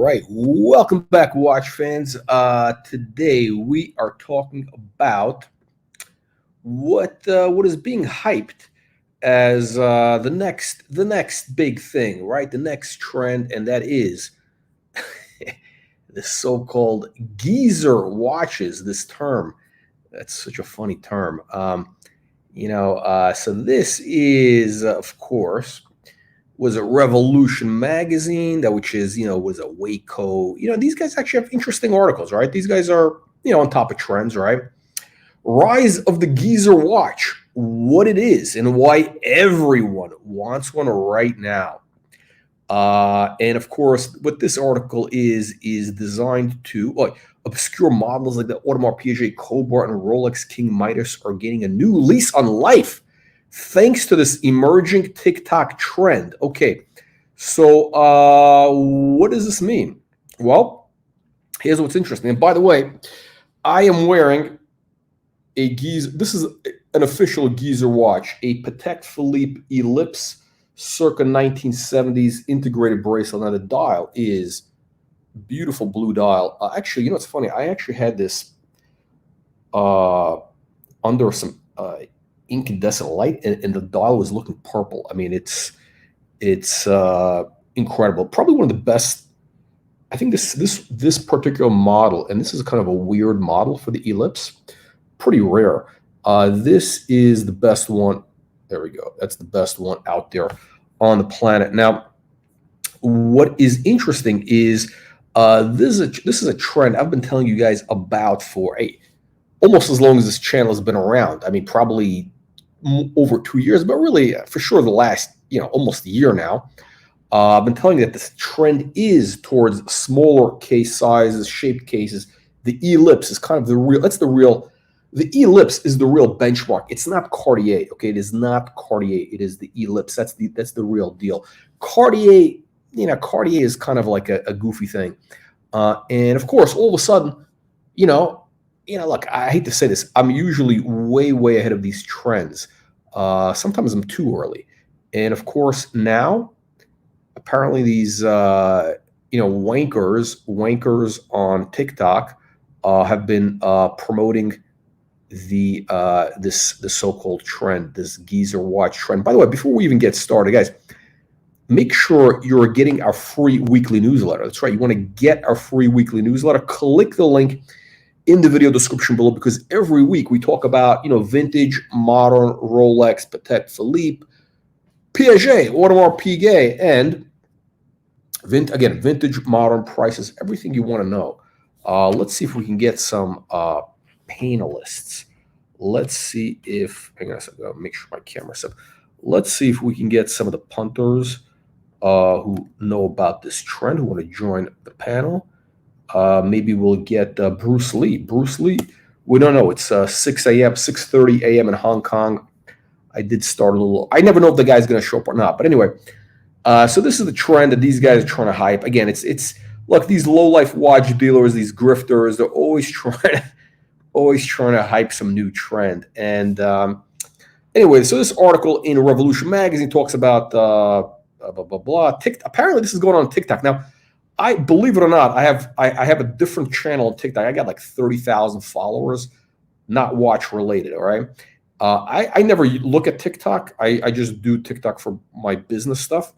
right, welcome back, watch fans. Today we are talking about what is being hyped as the next big thing, right? The next trend, and that is the so-called geezer watches. This term, that's such a funny term. So this is, of course, was a Revolution magazine, that which is, was a Waco. These guys actually have interesting articles, right? These guys are, on top of trends, right? Rise of the Geezer watch, what it is and why everyone wants one right now. And of course, what this article is designed to, obscure models like the Audemars Piaget Cobalt and Rolex King Midas are gaining a new lease on life thanks to this emerging TikTok trend. Okay, so what does this mean? Well, here's what's interesting. And by the way, I am wearing a Geezer. This is an official Geezer watch, a Patek Philippe Ellipse circa 1970s integrated bracelet. Now the dial is beautiful blue dial. Actually, it's funny. I actually had this under some incandescent light, and the dial was looking purple. I mean, it's incredible. Probably one of the best. I think this particular model, and this is kind of a weird model for the Ellipse, pretty rare. This is the best one. There we go. That's the best one out there on the planet. Now, what is interesting is this is a trend I've been telling you guys about for almost as long as this channel has been around. I mean, probably over 2 years, but really for sure the last almost a year now. I've been telling you that this trend is towards smaller case sizes, shaped cases. The Ellipse is kind of the real. The Ellipse is the real benchmark. It's not Cartier, okay? It is not Cartier. It is the Ellipse. That's the real deal. Cartier, Cartier is kind of like a goofy thing, and of course, all of a sudden, look, I hate to say this, I'm usually way ahead of these trends. Sometimes I'm too early. And of course, now, apparently these, wankers on TikTok have been promoting this so-called trend, this Geezer watch trend. By the way, before we even get started, guys, make sure you're getting our free weekly newsletter. That's right. You want to get our free weekly newsletter. Click the link in the video description below, because every week we talk about, vintage, modern, Rolex, Patek Philippe, Piaget, Audemars Piguet, and vintage, modern prices, everything you want to know. Let's see if we can get some panelists. Let's see if, hang on a second, I'll make sure my camera's up. Let's see if we can get some of the punters who know about this trend, who want to join the panel. Maybe we'll get Bruce Lee. Bruce Lee, we don't know. It's 6 a.m., 6:30 a.m. in Hong Kong. I did start a little. I never know if the guy's going to show up or not. But anyway, so this is the trend that these guys are trying to hype. Again, it's look, these low-life watch dealers, these grifters, they're always trying to hype some new trend. And anyway, so this article in Revolution magazine talks about blah blah blah. Apparently, this is going on TikTok now. I believe it or not, I have a different channel on TikTok. I got like 30,000 followers, not watch related. All right. I never look at TikTok. I just do TikTok for my business stuff.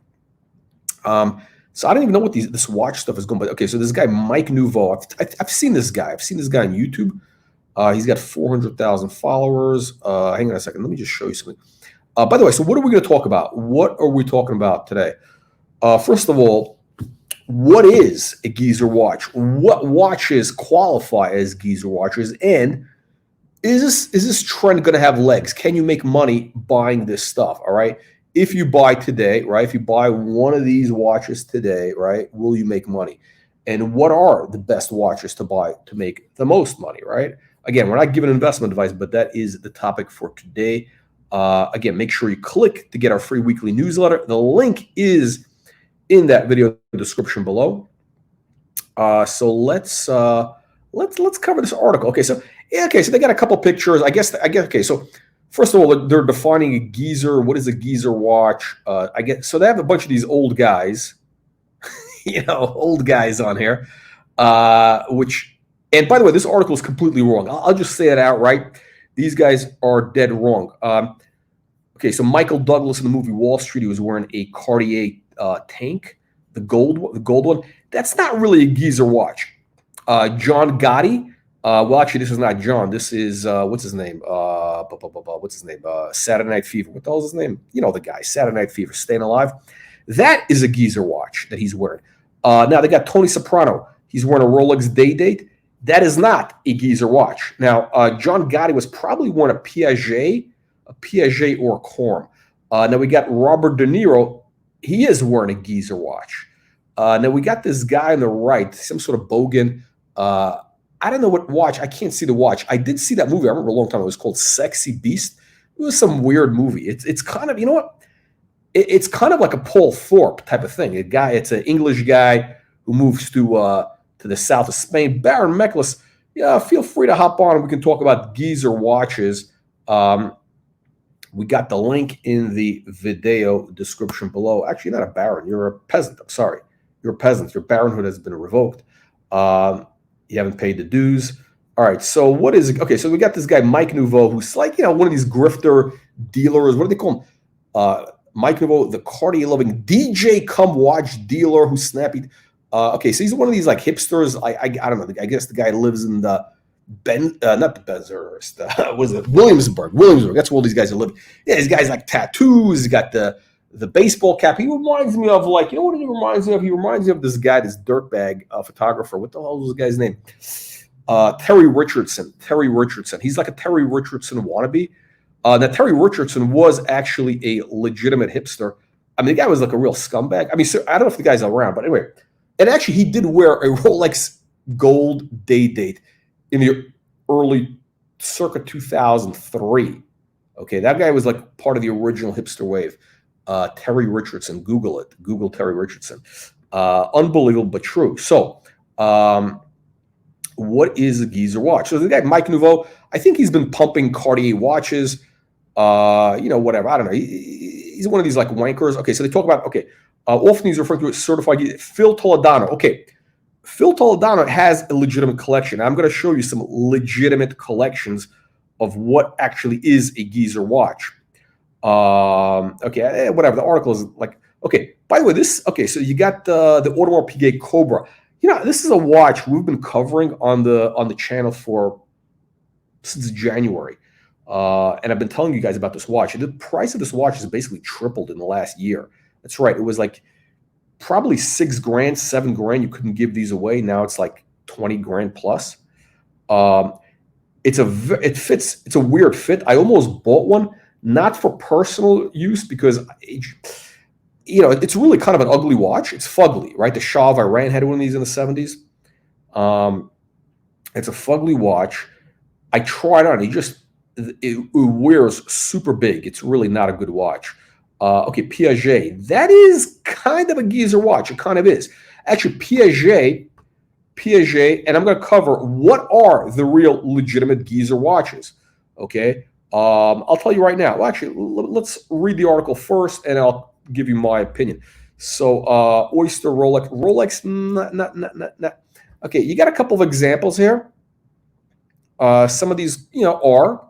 So I don't even know what this watch stuff is going. But okay, so this guy Mike Nouveau, I've seen this guy. I've seen this guy on YouTube. He's got 400,000 followers. Hang on a second. Let me just show you something. By the way, so what are we going to talk about? What are we talking about today? First of all, what is a Geezer watch? What watches qualify as Geezer watches? And is this trend going to have legs? Can you make money buying this stuff? All right. If you buy today, right? If you buy one of these watches today, right? Will you make money? And what are the best watches to buy to make the most money, right? Again, we're not giving investment advice, but that is the topic for today. Again, make sure you click to get our free weekly newsletter. The link is in that video description below. So let's cover this article. Okay, so they got a couple pictures. I guess. Okay, so first of all, they're defining a Geezer. What is a Geezer watch? So they have a bunch of these old guys old guys on here, which, and by the way, this article is completely wrong. I'll just say it outright. These guys are dead wrong. Okay, so Michael Douglas in the movie Wall Street, he was wearing a Cartier tank, the gold one. That's not really a geezer watch. John Gotti. Well, actually, this is not John. This is what's his name? What's his name? Saturday Night Fever. What the hell is his name? You know the guy. Saturday Night Fever. Staying Alive. That is a geezer watch that he's wearing. Now they got Tony Soprano. He's wearing a Rolex Day Date. That is not a geezer watch. Now John Gotti was probably wearing a Piaget or a Corum. Now we got Robert De Niro. He is wearing a geezer watch. Now we got this guy on the right, some sort of Bogan. I don't know what watch. I can't see the watch. I did see that movie. I remember a long time. It was called Sexy Beast. It was some weird movie. It's kind of, you know what? It's kind of like a Paul Thorpe type of thing. It's an English guy who moves to the south of Spain. Baron Meklis, yeah, feel free to hop on and we can talk about geezer watches. We got the link in the video description below. Actually, not a baron. You're a peasant. I'm sorry. You're a peasant. Your baronhood has been revoked. You haven't paid the dues. All right. So what is it? Okay. So we got this guy, Mike Nouveau, who's like, one of these grifter dealers. What do they call him? Mike Nouveau, the Cartier-loving DJ come watch dealer who's snappy. Okay. So he's one of these like hipsters. I don't know. I guess the guy lives in the not the Benzhurst. Was it Williamsburg? Williamsburg. That's where all these guys are living. Yeah, these guys like tattoos. He's got the baseball cap. He reminds me of what he reminds me of? He reminds me of this guy, this dirtbag photographer. What the hell was the guy's name? Terry Richardson. Terry Richardson. He's like a Terry Richardson wannabe. Now Terry Richardson was actually a legitimate hipster. I mean, the guy was like a real scumbag. I mean, so I don't know if the guy's around, but anyway. And actually, he did wear a Rolex gold day date in the early circa 2003. Okay, that guy was like part of the original hipster wave. Terry Richardson, Google it. Google Terry Richardson. Unbelievable, but true. So, what is a geezer watch? So the guy, Mike Nouveau, I think he's been pumping Cartier watches, whatever. I don't know. He's one of these like wankers. Okay, so they talk about, often he's referred to as certified. Phil Toledano. Okay, Phil Toledano has a legitimate collection. I'm going to show you some legitimate collections of what actually is a geezer watch. Whatever. The article is like, okay, by the way, so you got the Audemars Piguet Cobra. This is a watch we've been covering on the channel since January. And I've been telling you guys about this watch. The price of this watch has basically tripled in the last year. That's right. It was like probably $6 grand, $7 grand. You couldn't give these away. Now it's like 20 grand plus. It's a weird fit. I almost bought one, not for personal use because it's really kind of an ugly watch. It's fugly, right? The Shah of Iran had one of these in the 70s. It's a fugly watch. I tried on. It wears super big. It's really not a good watch. Piaget. That is kind of a geezer watch. It kind of is. Actually, Piaget, and I'm going to cover what are the real legitimate geezer watches. Okay. I'll tell you right now. Well, actually, let's read the article first, and I'll give you my opinion. So, Oyster, Rolex, not. Okay, you got a couple of examples here. Some of these, are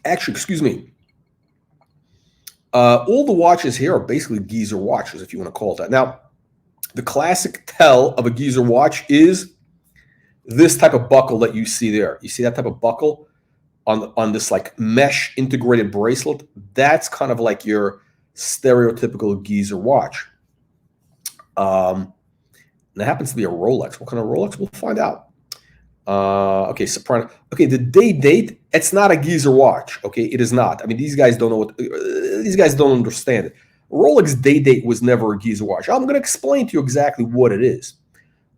actually, excuse me. All the watches here are basically geezer watches, if you want to call it that. Now, the classic tell of a geezer watch is this type of buckle that you see there. You see that type of buckle on this like mesh integrated bracelet? That's kind of like your stereotypical geezer watch. And it happens to be a Rolex. What kind of Rolex? We'll find out. Soprano. Okay, the day date, it's not a geezer watch. Okay, it is not. I mean, these guys don't know these guys don't understand it. Rolex day date was never a geezer watch. I'm going to explain to you exactly what it is.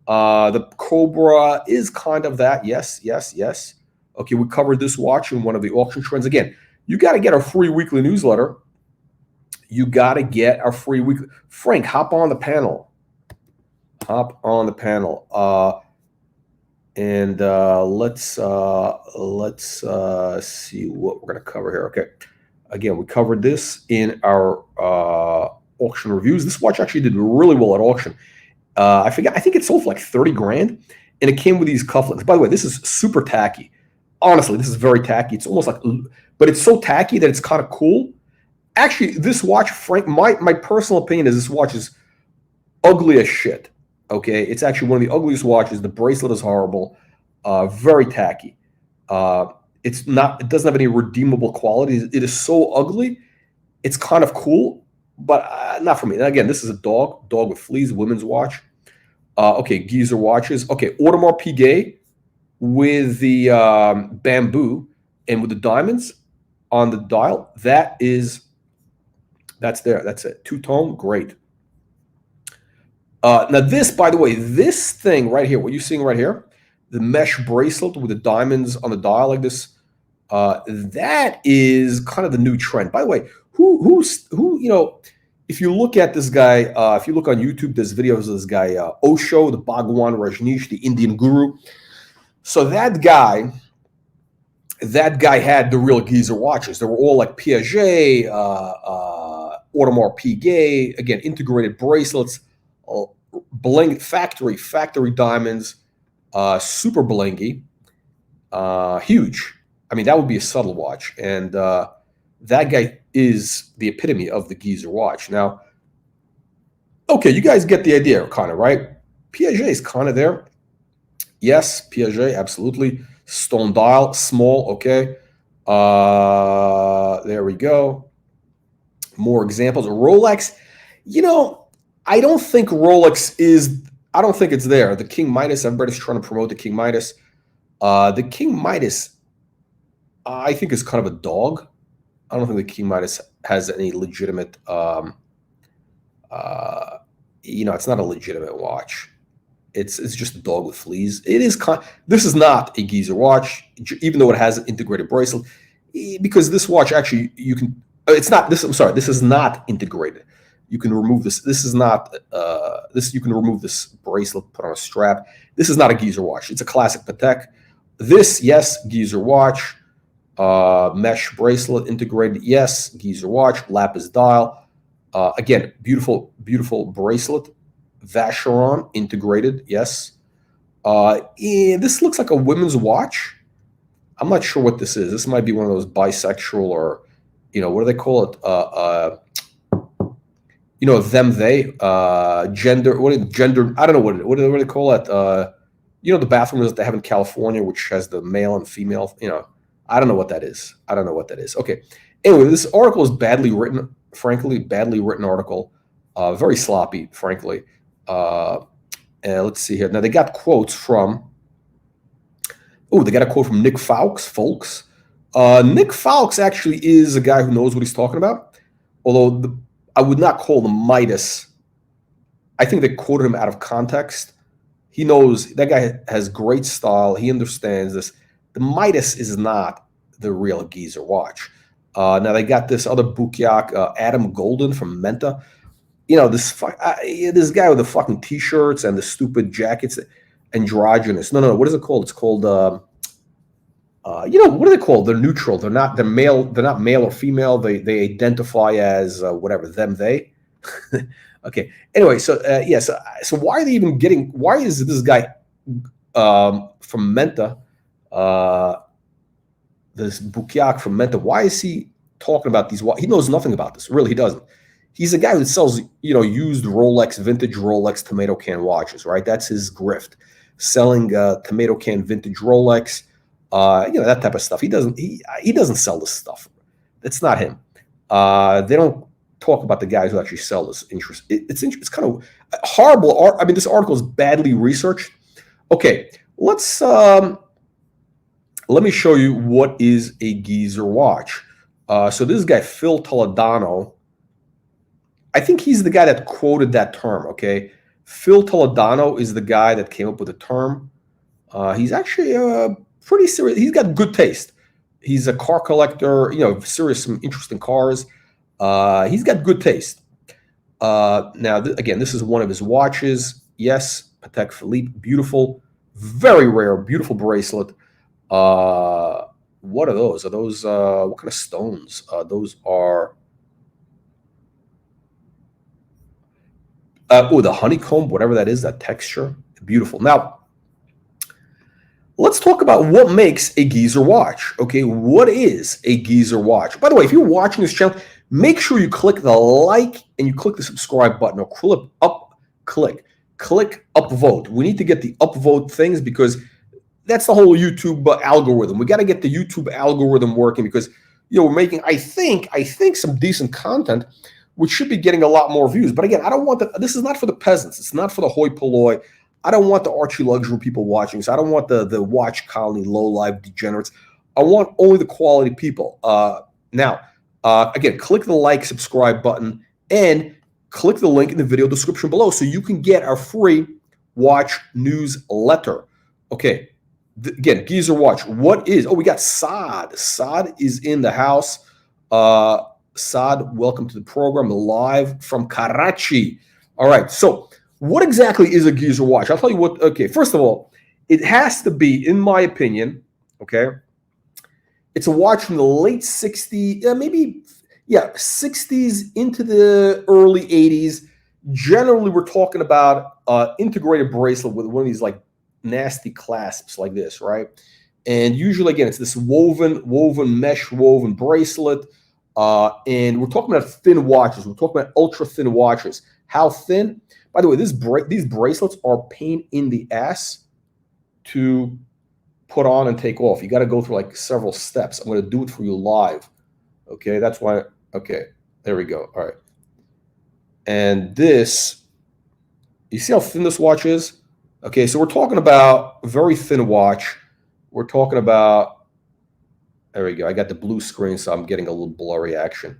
The Cobra is kind of that. Yes. Okay, we covered this watch in one of the auction trends. Again, you got to get our free weekly newsletter. You got to get our free weekly. Frank, hop on the panel. And let's see what we're going to cover here. Okay. Again, we covered this in our auction reviews. This watch actually did really well at auction. I think it sold for like 30 grand, and it came with these cufflinks. By the way, this is super tacky. Honestly, this is very tacky. It's almost like, but it's so tacky that it's kind of cool. Actually, this watch, Frank, my personal opinion is this watch is ugly as shit. Okay, it's actually one of the ugliest watches. The bracelet is horrible, very tacky. It's not. It doesn't have any redeemable qualities. It is so ugly. It's kind of cool, but not for me. And again, this is a dog with fleas, women's watch. Okay, Geezer watches. Okay, Audemars Piguet with the bamboo and with the diamonds on the dial. That's there. That's it. Two-tone, great. Now this, by the way, this thing right here, what you're seeing right here, the mesh bracelet with the diamonds on the dial like this, that is kind of the new trend. By the way, who you know, if you look at this guy, if you look on YouTube, there's videos of this guy, Osho, the Bhagwan Rajneesh, the Indian guru. So that guy had the real Geezer watches. They were all like Piaget, Audemars Piguet, again, integrated bracelets, bling, factory diamonds, super blingy, huge. I mean, that would be a subtle watch. And that guy is the epitome of the Geezer watch. Now, okay, you guys get the idea, kind of, right? Piaget is kind of there. Yes, Piaget, absolutely. Stone dial, small, okay. There we go. More examples. Rolex, you know, I don't think it's there. The King Midas, everybody's trying to promote the King Midas. The King Midas, I think, is kind of a dog. I don't think the King Midas has any legitimate, you know, it's not a legitimate watch. It's just a dog with fleas. This is not a Geezer watch, even though it has an integrated bracelet, because this watch actually it's not this. I'm sorry, this is not integrated. You can remove this. This is not this. You can remove this bracelet, put on a strap. This is not a Geezer watch. It's a classic Patek. This, yes, Geezer watch. Mesh bracelet integrated, yes, Geezer watch. Lapis dial. Again, beautiful bracelet. Vacheron integrated, yes. This looks like a women's watch. I'm not sure what this is. This might be one of those bisexual, or, you know, what do they call it? You know, them, they, gender. What is gender? I don't know what do they call it? You know, the bathrooms that they have in California, which has the male and female. You know, I don't know what that is. Okay. Anyway, this article is badly written. Frankly, badly written article. Very sloppy, frankly. Let's see here. Now they got quotes from. Oh, they got a quote from Nick Fowkes. Nick Fowkes actually is a guy who knows what he's talking about. Although I would not call the Midas. I think they quoted him out of context. He knows that guy has great style. He understands this. The Midas is not the real Geezer watch. Now they got this other Bukyak, Adam Golden from Menta. You know, this guy with the fucking t-shirts and the stupid jackets, androgynous. No. What is it called? It's called, you know, what are they called? They're neutral. They're not male or female. They identify as whatever, them, they. Okay. Anyway, so yeah. So why are they even getting? Why is this guy from Menta, this Bukyak from Menta? Why is he talking about these? He knows nothing about this. Really, he doesn't. He's a guy who sells, you know, used Rolex, vintage Rolex tomato can watches, right? That's his grift, selling tomato can vintage Rolex, you know, that type of stuff. He doesn't sell this stuff. That's not him. They don't talk about the guys who actually sell this interest. It's kind of horrible. I mean, this article is badly researched. Okay, let me show you what is a Geezer watch. So this guy, Phil Toledano, I think he's the guy that quoted that term, okay? Phil Toledano is the guy that came up with the term. He's actually pretty serious. He's got good taste. He's a car collector, you know, some interesting cars. He's got good taste. Now, again, this is one of his watches. Yes, Patek Philippe, beautiful, very rare, beautiful bracelet. What are those? Are those what kind of stones? Those are oh, the honeycomb, whatever that is, that texture, beautiful. Now, let's talk about what makes a geezer watch. Okay, what is a geezer watch? By the way, if you're watching this channel, make sure you click the like and you click the subscribe button, or click upvote. We need to get the upvote things because that's the whole YouTube algorithm. We got to get the YouTube algorithm working because we're making I think some decent content, which should be getting a lot more views. But again, I don't want this is not for the peasants. It's not for the hoi polloi. I don't want the Archie luxury people watching. So I don't want the watch colony low life degenerates. I want only the quality people. Now, again, click the like, subscribe button, and click the link in the video description below so you can get our free watch newsletter. Okay. Again, geezer watch. What is? Oh, we got Saad. Saad is in the house. Saad, welcome to the program, live from Karachi. All right. So, what exactly is a geezer watch? I'll tell you what. Okay. First of all, it has to be, in my opinion, okay, it's a watch from the late 60s, maybe, 60s into the early 80s. Generally, we're talking about integrated bracelet with one of these like nasty clasps like this, right? And usually, again, it's this mesh woven bracelet. And we're talking about thin watches. We're talking about ultra thin watches. How thin? By the way, these bracelets are pain in the ass to put on and take off. You got to go through like several steps. I'm going to do it for you live. Okay, that's why. Okay, there we go. All right. And this, you see how thin this watch is? Okay, so we're talking about a very thin watch. We're talking about, there we go. I got the blue screen, so I'm getting a little blurry action.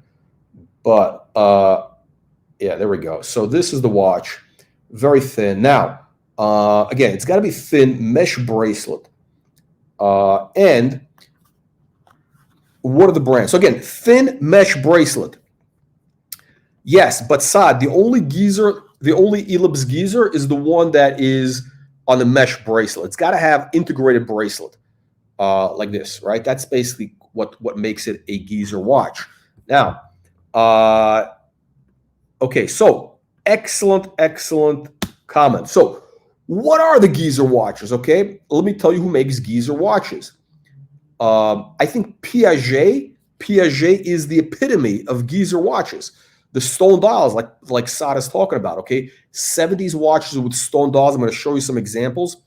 But yeah, there we go. So this is the watch, very thin. Now, again, it's got to be thin mesh bracelet. And what are the brands? So again, thin mesh bracelet. Yes, but Saad, the only Elipse geezer is the one that is on the mesh bracelet. It's got to have integrated bracelet like this, right? That's basically what makes it a geezer watch. Now, okay, so excellent comment. So what are the geezer watches? Okay, let me tell you who makes geezer watches. I think Piaget is the epitome of geezer watches. The stone dials, like Saad is talking about, okay? 70s watches with stone dials. I'm going to show you some examples.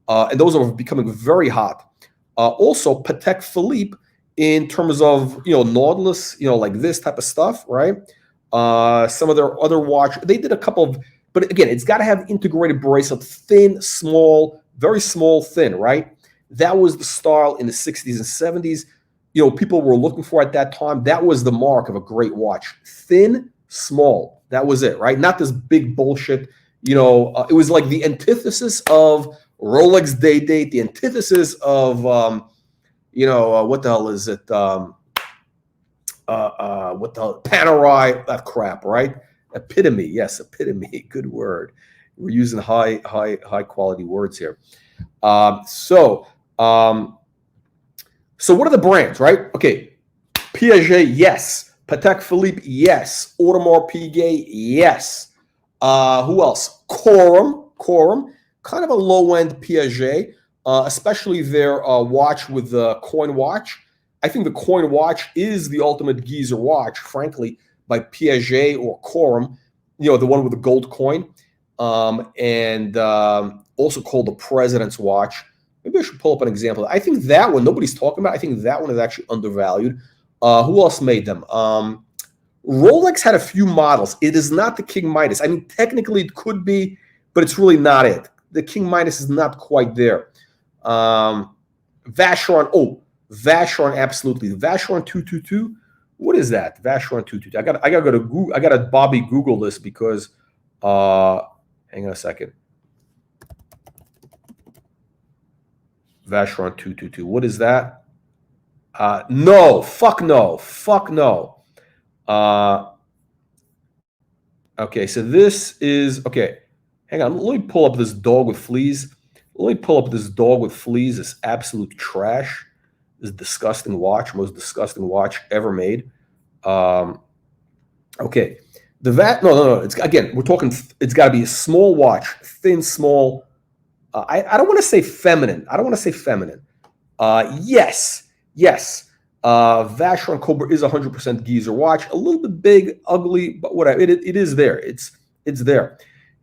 And those are becoming very hot. Also, Patek Philippe, in terms of, Nautilus, like this type of stuff, right? Some of their other watch, they did a couple of, but again, it's got to have integrated bracelet, thin, small, very small, thin, right? That was the style in the 60s and 70s. People were looking for at that time. That was the mark of a great watch. Thin, small. That was it, right? Not this big bullshit. It was like the antithesis of Rolex day date, the antithesis of, what the hell is it? What the hell? Panerai, that crap, right? Epitome, yes, epitome, good word. We're using high quality words here. So what are the brands, right? Okay, Piaget, yes. Patek Philippe, yes. Audemars Piguet, yes. Who else? Corum, kind of a low-end Piaget, especially their watch with the coin watch. I think the coin watch is the ultimate geezer watch, frankly, by Piaget or Corum, the one with the gold coin, and also called the President's Watch. Maybe I should pull up an example. I think that one, nobody's talking about. I think that one is actually undervalued. Who else made them? Rolex had a few models. It is not the King Midas. I mean, technically it could be, but it's really not it. The King Midas is not quite there. Vacheron, Vacheron, absolutely. The Vacheron 222. What is that? Vacheron 222. I gotta go to Google. I gotta Bobby Google this because hang on a second. Vacheron 222. What is that? No. Fuck no. Okay, so this is okay. Hang on. Let me pull up this dog with fleas. This absolute trash. This disgusting watch, most disgusting watch ever made. Okay, no. It's again, we're talking. It's got to be a small watch, thin, small. I don't want to say feminine. I don't want to say feminine. Yes. Vacheron Cobra is 100% geezer watch. A little bit big, ugly, but whatever. It is there. It's there.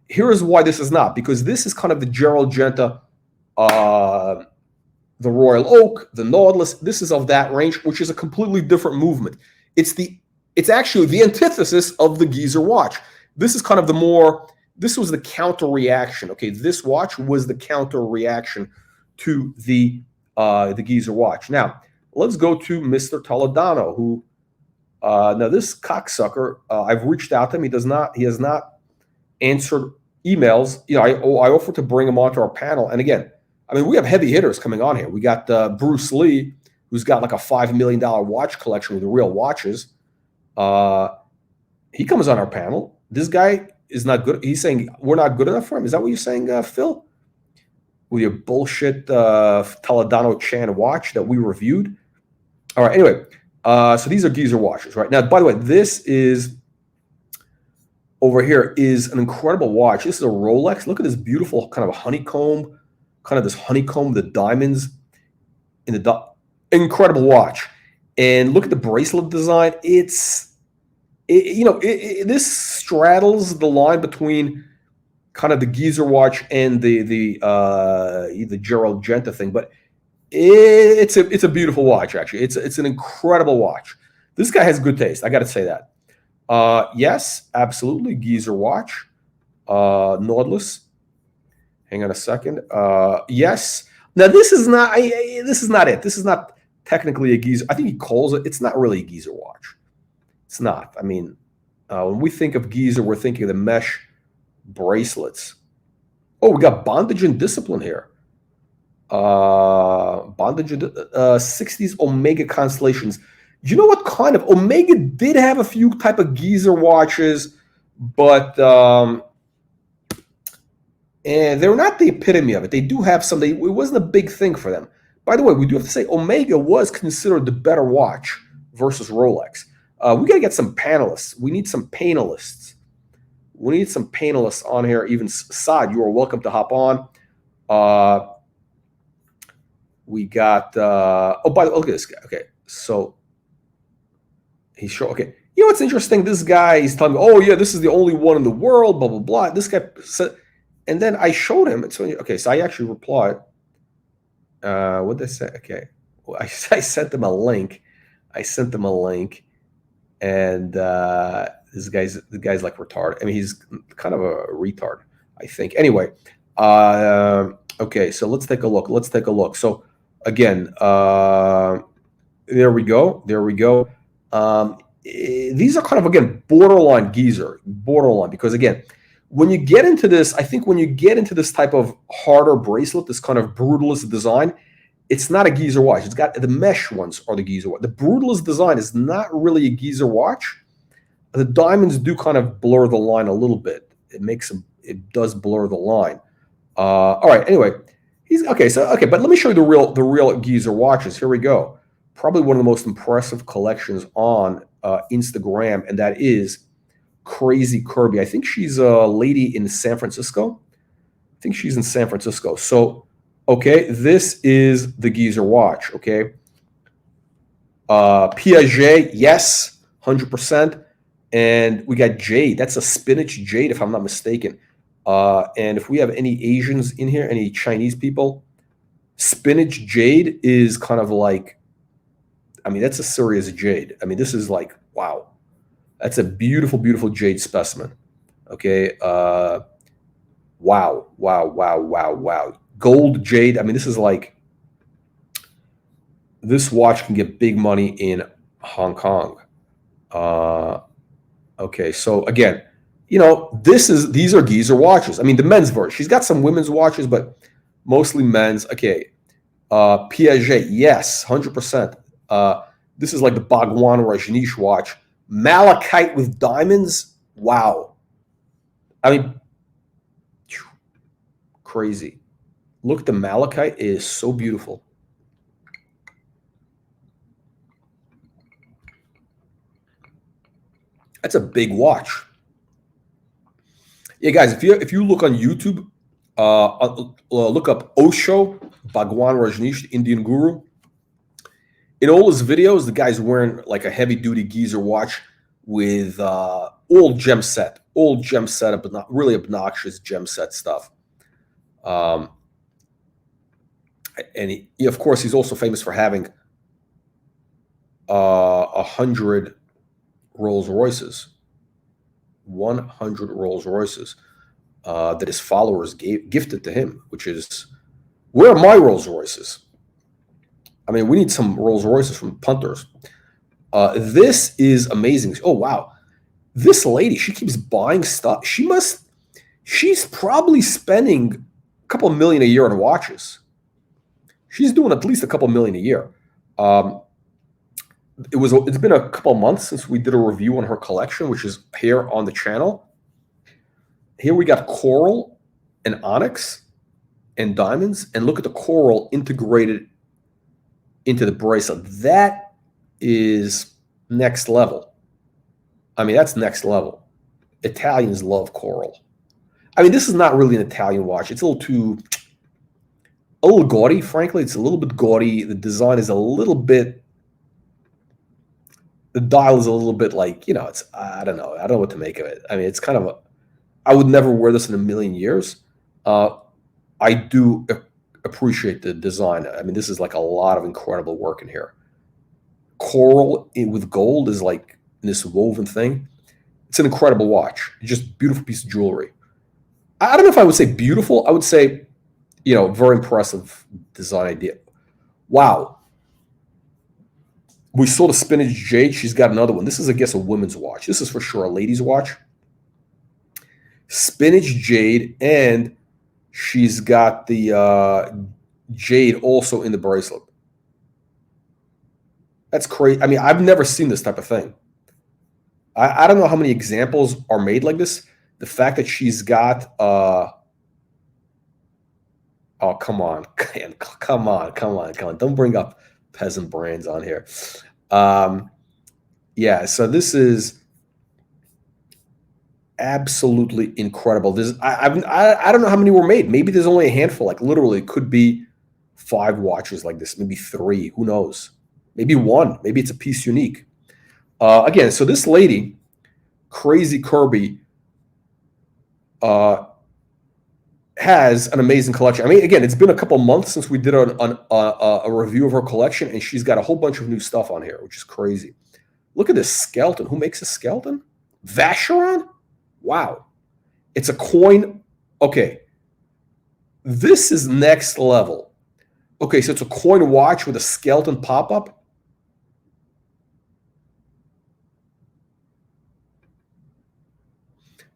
Here is why this is not, because this is kind of the Gerald Genta, the Royal Oak, the Nautilus. This is of that range, which is a completely different movement. It's actually the antithesis of the geezer watch. This is kind of the more. This was the counter reaction. Okay, this watch was the counter reaction to the geezer watch. Now let's go to Mr. Toledano, who now this cocksucker. I've reached out to him. He has not answered emails. You know, I offered to bring him onto our panel. And again, I mean, we have heavy hitters coming on here. We got Bruce Lee, who's got like a $5 million watch collection with the real watches. He comes on our panel. This guy is not good. He's saying we're not good enough for him. Is that what you're saying, Phil? With your bullshit Toledano Chan watch that we reviewed? All right. Anyway, so these are geezer watches, right? Now, by the way, this is over here is an incredible watch. This is a Rolex. Look at this beautiful kind of honeycomb, the diamonds in the incredible watch. And look at the bracelet design. This straddles the line between kind of the geezer watch and the Gerald Genta thing, but it's a beautiful watch. Actually, it's an incredible watch. This guy has good taste. I got to say that. Yes, absolutely, geezer watch, Nautilus. Hang on a second. Yes. Now this is not it. This is not technically a geezer. I think he calls it. It's not really a geezer watch. It's not. I mean, when we think of geezer, we're thinking of the mesh bracelets. Oh, we got bondage and discipline here. Bondage and 60s Omega constellations. You know what kind of Omega did have a few type of geezer watches, but and they're not the epitome of it. They do have some. It wasn't a big thing for them. By the way, we do have to say Omega was considered the better watch versus Rolex. We got to get some panelists. We need some panelists. We need some panelists on here. Even Saad, you are welcome to hop on. We got. Oh, by the way, look at this guy. Okay, so he's sure. Okay, you know what's interesting? This guy, he's telling me, "Oh yeah, this is the only one in the world." Blah blah blah. This guy said, and then I showed him. It's okay. So I actually replied. What did I say? Okay, well, I sent them a link. And the guy's like retarded. I mean, he's kind of a retard, I think. Anyway, okay, so let's take a look. So again, there we go. These are kind of, again, borderline geezer, because again, when you get into this, I think when you get into this type of harder bracelet, this kind of brutalist design, it's not a geezer watch. It's got the mesh ones are the geezer watch. The brutalist design is not really a geezer watch. The diamonds do kind of blur the line a little bit. It does blur the line. All right. Anyway, but let me show you the real geezer watches. Here we go. Probably one of the most impressive collections on Instagram, and that is Crazy Kirby. I think she's a lady in San Francisco. So, okay, this is the geezer watch. Okay, Piaget, yes, 100%. And we got jade. That's a spinach jade, if I'm not mistaken. And if we have any Asians in here, any Chinese people, spinach jade is kind of like, I mean, that's a serious jade. I mean, this is like, wow. That's a beautiful, beautiful jade specimen. Okay. Wow. Gold jade. I mean, this is like, this watch can get big money in Hong Kong. Okay, so again, these are geezer watches. I mean, the men's version. She's got some women's watches, but mostly men's. Okay, Piaget, yes, 100%. This is like the Bhagwan Rajneesh watch. Malachite with diamonds. Wow. I mean, crazy. Look, the malachite is so beautiful. That's a big watch. Yeah, guys, if you look on YouTube, look up Osho Bhagwan Rajneesh, the Indian guru. In all his videos, the guy's wearing like a heavy duty geezer watch with all gem set, but not really obnoxious gem set stuff. And of course, he's also famous for having 100 Rolls Royces, 100 Rolls Royces that his followers gifted to him, which is, where are my Rolls Royces? I mean, we need some Rolls Royces from punters. This is amazing. Oh, wow. This lady, she keeps buying stuff. She's probably spending a couple million a year on watches. She's doing at least a couple million a year. It's been a couple months since we did a review on her collection, which is here on the channel. Here we got coral and onyx and diamonds, and look at the coral integrated into the bracelet. That is next level. I mean, that's next level. Italians love coral. I mean, this is not really an Italian watch. It's a little gaudy, frankly. It's a little bit gaudy. The design is a little bit, the dial is a little bit like, it's, I don't know what to make of it. I mean, it's kind of I would never wear this in a million years. I do appreciate the design. I mean, this is like a lot of incredible work in here. Coral with gold is like this woven thing. It's an incredible watch. Just beautiful piece of jewelry. I don't know if I would say beautiful. I would say, very impressive design idea. Wow. We saw the spinach jade. She's got another one. This is, I guess, a women's watch. This is for sure a lady's watch. Spinach jade, and she's got the jade also in the bracelet. That's crazy. I mean, I've never seen this type of thing. I don't know how many examples are made like this. The fact that she's got oh, come on. Don't bring up peasant brands on here. Yeah, so this is absolutely incredible. I don't know how many were made. Maybe there's only a handful. Like literally, it could be 5 watches like this, maybe 3. Who knows? Maybe 1. Maybe it's a piece unique. Again, so this lady, Crazy Kirby, has an amazing collection. I mean, again, it's been a couple months since we did a review of her collection, and she's got a whole bunch of new stuff on here, which is crazy. Look at this skeleton. Who makes a skeleton? Vacheron? Wow. It's a coin. Okay. This is next level. Okay, so it's a coin watch with a skeleton pop-up.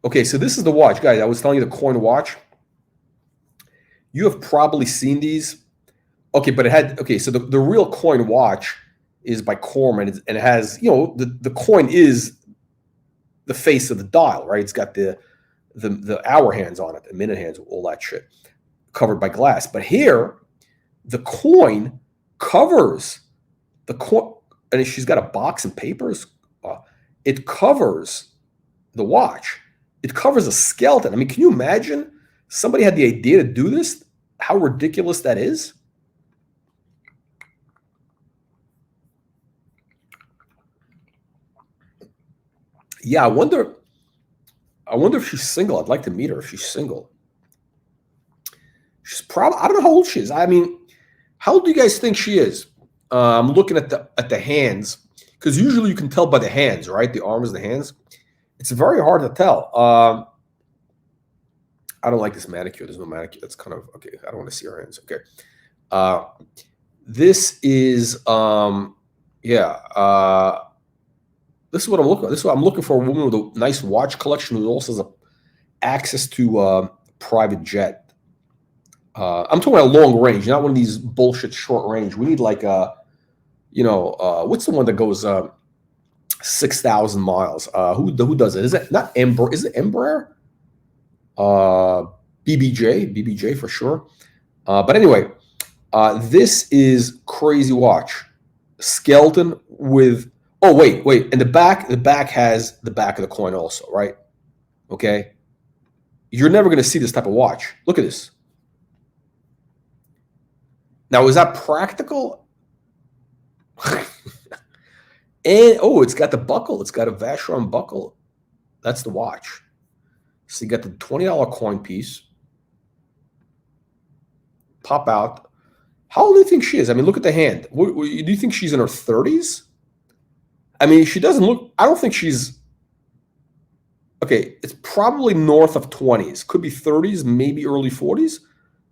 Okay, so this is the watch. Guys, I was telling you the coin watch. You have probably seen these. Okay, but it had, okay, so the real coin watch is by Corum, and it has, the coin is the face of the dial, right? It's got the hour hands on it, the minute hands, all that shit, covered by glass. But here, the coin covers the coin, and she's got a box and papers. It covers the watch. It covers a skeleton. I mean, can you imagine somebody had the idea to do this? How ridiculous that is? Yeah, I wonder if she's single. I'd like to meet her if she's single. She's probably, I don't know how old she is. I mean, how old do you guys think she is? I'm looking at the hands, because usually you can tell by the hands, right? The arms, the hands. It's very hard to tell. I don't like this manicure. There's no manicure. That's kind of, okay, I don't want to see her hands. Okay. This is, this is what I'm looking for. This is what I'm looking for, a woman with a nice watch collection who also has access to private jet. I'm talking about long range, not one of these bullshit short range. We need like what's the one that goes 6,000 miles? Who does it? Is it not Embraer? Is it Embraer? BBJ for sure. But anyway, this is crazy watch. Skeleton with Oh, wait. And the back has the back of the coin also, right? Okay. You're never going to see this type of watch. Look at this. Now, is that practical? And, oh, it's got the buckle. It's got a Vacheron buckle. That's the watch. So you got the $20 coin piece. Pop out. How old do you think she is? I mean, look at the hand. Do you think she's in her 30s? I mean, she doesn't look, I don't think she's, okay, it's probably north of 20s. Could be 30s, maybe early 40s.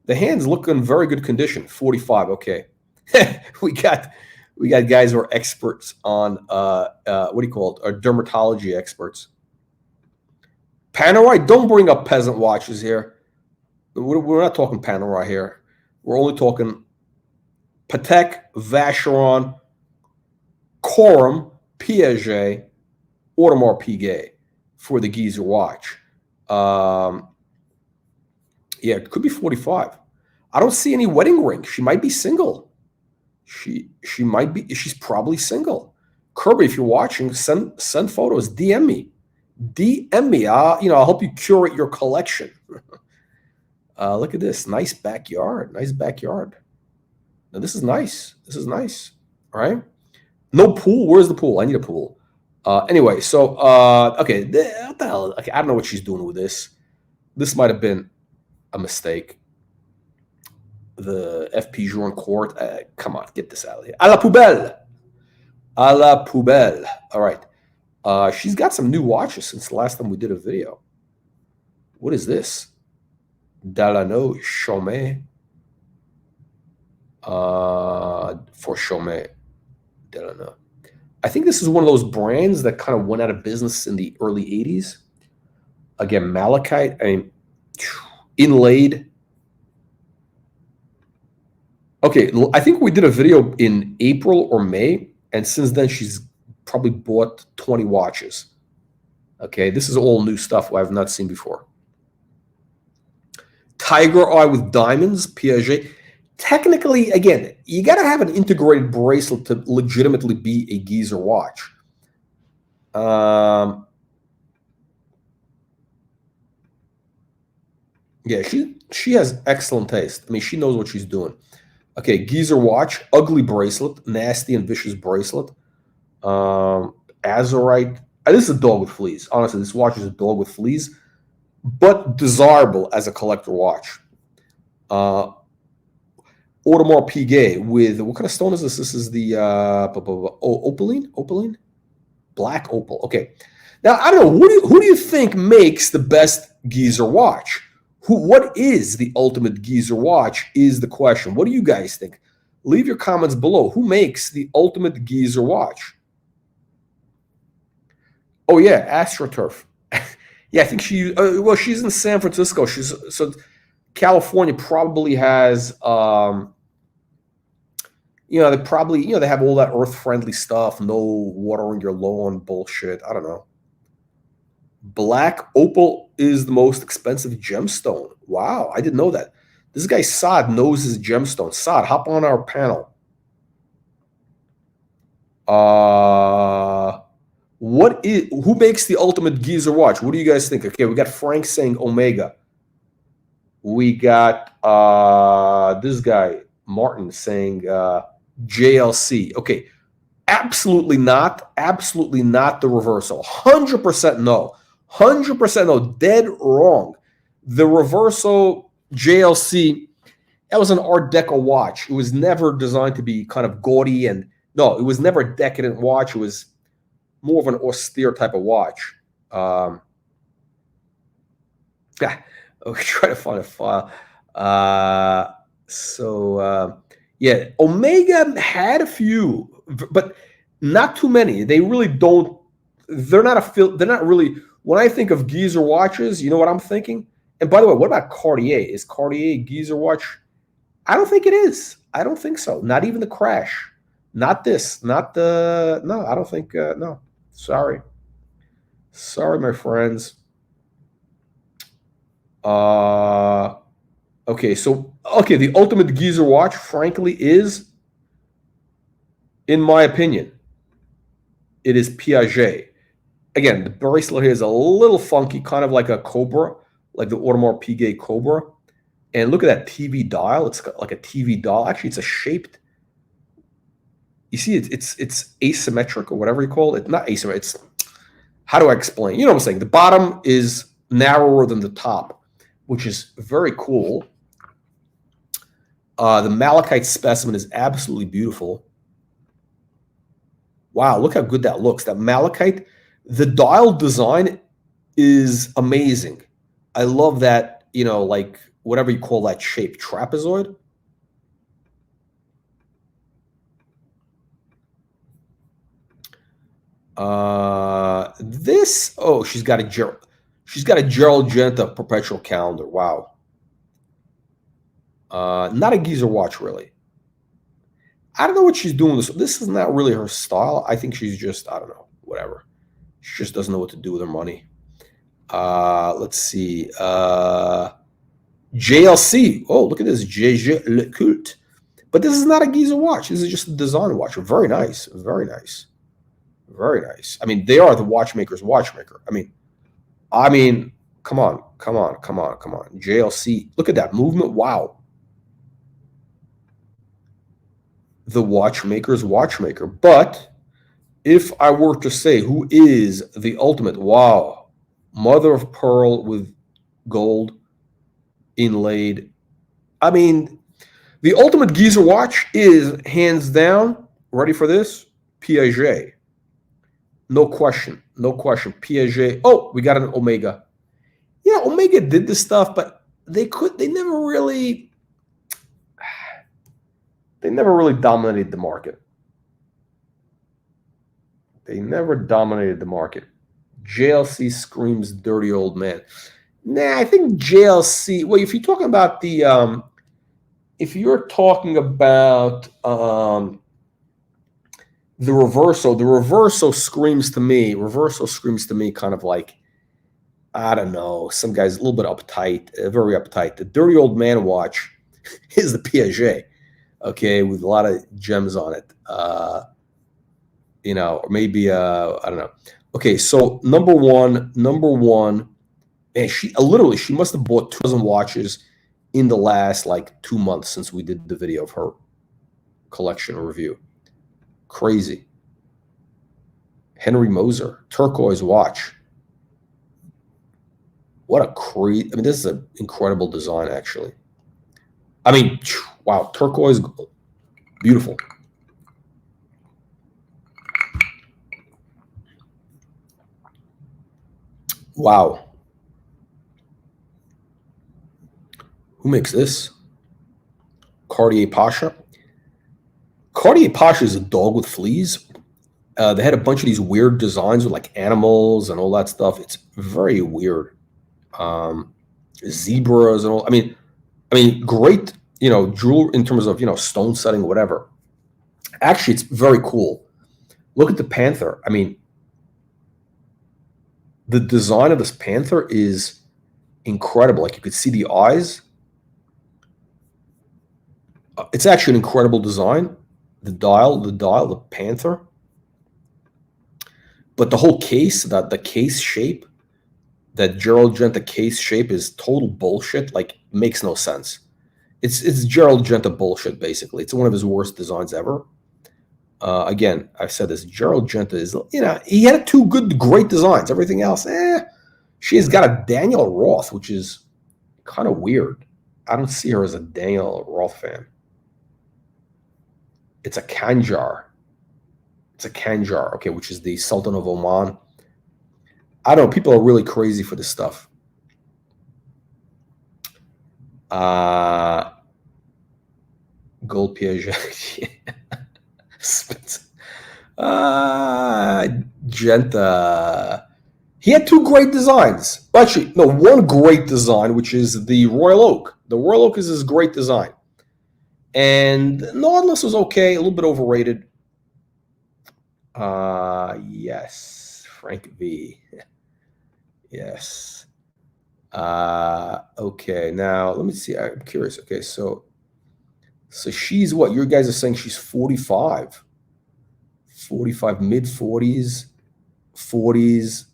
The hands look in very good condition. 45, okay. we got guys who are experts on, what do you call it? Our dermatology experts. Panerai, don't bring up peasant watches here. We're not talking Panerai here. We're only talking Patek, Vacheron, Corum, PIAGET, Audemars Piguet for the Geezer watch. Yeah, it could be 45. I don't see any wedding ring. She might be single. She might be. She's probably single. Kirby, if you're watching, send photos. DM me. DM me. I'll help you curate your collection. Look at this. Nice backyard. Nice backyard. Now, this is nice. This is nice. All right. No pool. Where's the pool? I need a pool. Anyway, so, okay. What the hell? Okay, I don't know what she's doing with this. This might have been a mistake. The FP Journe Court. Come on, get this out of here. À la poubelle. À la poubelle. All right. She's got some new watches since the last time we did a video. What is this? Delano Chaumet. For Chaumet. Delano. I think this is one of those brands that kind of went out of business in the early 80s. Again, malachite. I mean, inlaid. Okay, I think we did a video in April or May, and since then she's probably bought 20 watches. Okay, this is all new stuff I have not seen before. Tiger Eye with diamonds, Piaget. Technically, again, you got to have an integrated bracelet to legitimately be a Geezer watch. Yeah, she has excellent taste. I mean, she knows what she's doing. Okay, Geezer watch, ugly bracelet, nasty and vicious bracelet. Azurite. This is a dog with fleas. Honestly, this watch is a dog with fleas, but desirable as a collector watch. Audemars Piguet with, what kind of stone is this? This is the opaline? Black opal. Okay. Now, I don't know. Who do you think makes the best Geezer watch? What is the ultimate Geezer watch is the question. What do you guys think? Leave your comments below. Who makes the ultimate Geezer watch? Oh, yeah, AstroTurf. Yeah, I think she's in San Francisco. So California probably has, they probably, they have all that earth-friendly stuff, no watering your lawn bullshit. I don't know. Black opal is the most expensive gemstone. Wow, I didn't know that. This guy Saad knows his gemstone. Saad, hop on our panel. Who makes the ultimate Geezer watch? What do you guys think? Okay, we got Frank saying Omega. We got this guy, Martin, saying JLC. Okay, absolutely not. Absolutely not the Reverso. 100% no. 100% no. Dead wrong. The Reverso JLC, that was an Art Deco watch. It was never designed to be kind of gaudy, and no, it was never a decadent watch. It was more of an austere type of watch. Yeah, we try to find a file. Yeah, Omega had a few, but not too many. They really don't. They're not really. When I think of Geezer watches, you know what I'm thinking? And by the way, what about Cartier? Is Cartier a Geezer watch? I don't think it is. I don't think so. Not even the Crash. Not this. Not the. No, I don't think. No. Sorry. Sorry, my friends. Okay, the ultimate Geezer watch, frankly, is, in my opinion, It is Piaget. Again, the bracelet here is a little funky, kind of like a Cobra, like the Audemars Piguet Cobra. And look at that TV dial. It's got like a TV dial. Actually, it's a shaped. You see, it's asymmetric or whatever you call it. Not asymmetric. It's, how do I explain? You know what I'm saying? The bottom is narrower than the top, which is very cool. The malachite specimen is absolutely beautiful. Wow, look how good that looks. That malachite, the dial design is amazing. I love that, you know, like whatever you call that shape, trapezoid. This, oh, she's got a Gerald Genta perpetual calendar. Wow. Not a geezer watch, really. I don't know what she's doing. This is not really her style. I think she's just, I don't know, whatever. She just doesn't know what to do with her money. Let's see. JLC. Oh, look at this. JG Le Culte. But this is not a geezer watch. This is just a design watch. Very nice. Very nice. Very nice. I mean, they are the watchmaker's watchmaker. I mean, come on. JLC. Look at that movement. Wow. The watchmaker's watchmaker. But if I were to say who is the ultimate, wow, mother of pearl with gold inlaid. I mean, the ultimate geezer watch is hands down, ready for this, Piaget. No question. Piaget. Oh, we got an Omega. Yeah, Omega did this stuff, but they never really dominated the market. They never dominated the market. JLC screams dirty old man. Nah, I think JLC, well, if you're talking about the the Reverso screams to me kind of like, I don't know, some guy's a little bit uptight, very uptight. The dirty old man watch is the Piaget, okay, with a lot of gems on it. You know, or maybe I don't know. Okay, so number one, and she must have bought 2 dozen watches in the last like 2 months since we did the video of her collection review. Crazy. Henry Moser, turquoise watch. What a crazy! I mean, this is an incredible design, actually. I mean, wow, turquoise, beautiful. Wow. Who makes this? Cartier Pasha. Cartier Pasha is a dog with fleas. They had a bunch of these weird designs with like animals and all that stuff. It's very weird. Zebras and all. I mean, great, you know, jewel in terms of, you know, stone setting, whatever. Actually, it's very cool. Look at the panther. I mean, the design of this panther is incredible. Like you could see the eyes. It's actually an incredible design. The dial, the panther. But the whole case, the case shape, that Gerald Genta case shape is total bullshit. Like, makes no sense. It's Gerald Genta bullshit, basically. It's one of his worst designs ever. Again, I've said this. Gerald Genta is, you know, he had 2 great designs. Everything else, She has got a Daniel Roth, which is kind of weird. I don't see her as a Daniel Roth fan. It's a Kanjar. Okay, which is the Sultan of Oman. I don't know. People are really crazy for this stuff. Gold Piaget. Genta. He had 2 great designs. Actually, no, 1 great design, which is the Royal Oak. The Royal Oak is his great design. And Nautilus was okay, a little bit overrated. Yes, Frank V. Yes. Okay, now let me see. I'm curious. Okay, so she's what? You guys are saying she's 45. 45, mid 40s, 40s,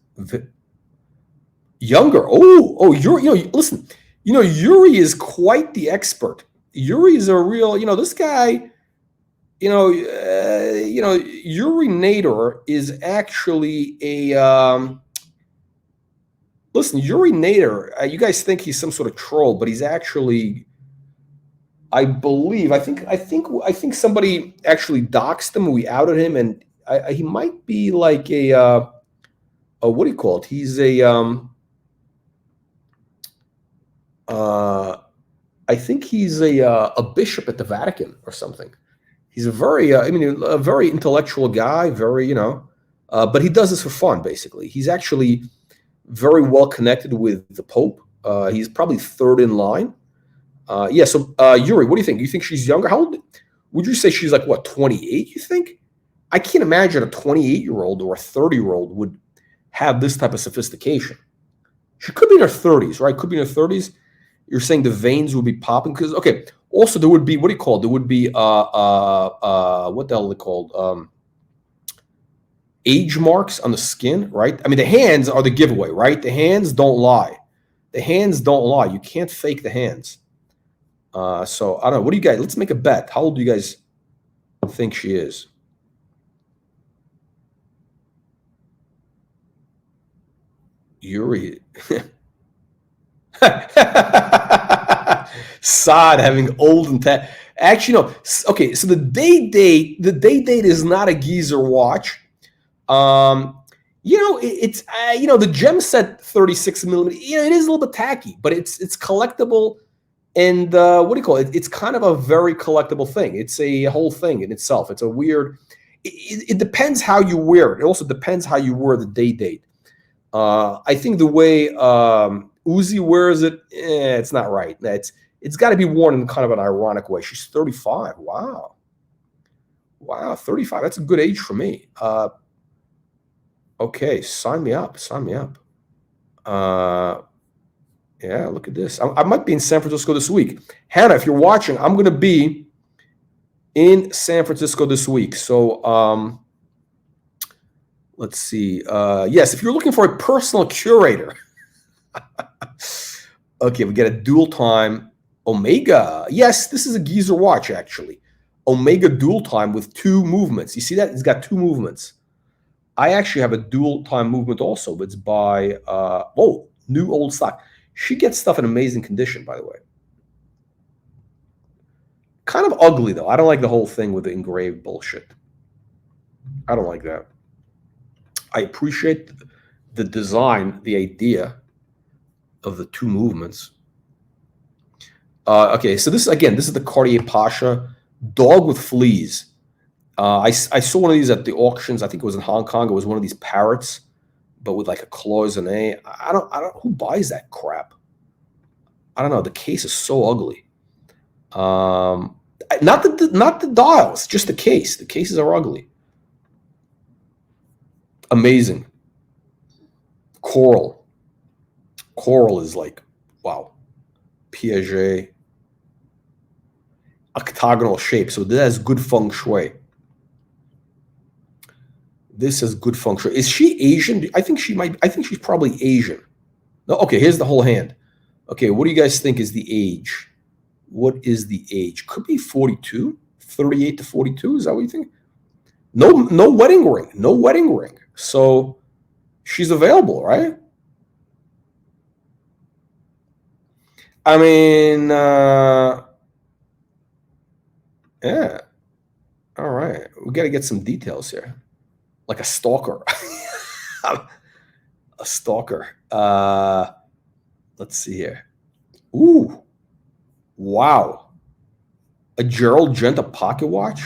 younger. Oh, Yuri, listen, Yuri is quite the expert. Yuri is a real, this guy, Yuri Nader is actually listen, Yuri Nader, you guys think he's some sort of troll, but he's actually, I think somebody actually doxed him. We outed him, and he might be like a what do you call it? He's I think he's a bishop at the Vatican or something. He's a very, a very intellectual guy, very, but he does this for fun, basically. He's actually very well connected with the Pope. He's probably third in line. Yeah, so Yuri, what do you think? You think she's younger? How old would you say she's like, what, 28, you think? I can't imagine a 28-year-old or a 30-year-old would have this type of sophistication. She could be in her 30s, right? Could be in her 30s. You're saying the veins would be popping because, okay. Also, there would be, what do you call it? There would be what the hell are they called? Age marks on the skin, right? I mean, the hands are the giveaway, right? The hands don't lie. The hands don't lie. You can't fake the hands. So I don't know. What do you guys? Let's make a bet. How old do you guys think she is? Yuri. Saad having old and actually no. Okay, so the day date is not a geezer watch. It's the gem set 36 millimeter. It is a little bit tacky, but it's collectible. And what do you call it? It's kind of a very collectible thing. It's a whole thing in itself. It's a weird. It depends how you wear it. It also depends how you wear the day date. I think the way Uzi wears it, it's not right. It's got to be worn in kind of an ironic way. She's 35. Wow, 35. That's a good age for me. Okay, sign me up. Yeah, look at this. I might be in San Francisco this week. Hannah, if you're watching, I'm going to be in San Francisco this week. So let's see. Yes, if you're looking for a personal curator. Okay, we get a dual time Omega. Yes, this is a geezer watch, actually. Omega dual time with 2 movements. You see that? It's got 2 movements. I actually have a dual time movement also, but it's by, new old stock. She gets stuff in amazing condition, by the way. Kind of ugly, though. I don't like the whole thing with the engraved bullshit. I don't like that. I appreciate the design, the idea of the 2 movements. Okay, so this is the Cartier Pasha dog with fleas. I saw one of these at the auctions. I think it was in Hong Kong. It was one of these parrots, but with like a cloisonne. I don't who buys that crap. I don't know. The case is so ugly. Not the dials, just the case. The cases are ugly. Amazing. Coral is like, wow. Piaget. Octagonal shape. So this has good feng shui. This is good feng shui. Is she Asian? I think she's probably Asian. No, okay, here's the whole hand. Okay, what do you guys think is the age? What is the age? Could be 42, 38 to 42. Is that what you think? No wedding ring. No wedding ring. So she's available, right? I mean, yeah. All right. We got to get some details here. Like a stalker. A stalker. Let's see here. Ooh. Wow. A Gerald Genta pocket watch?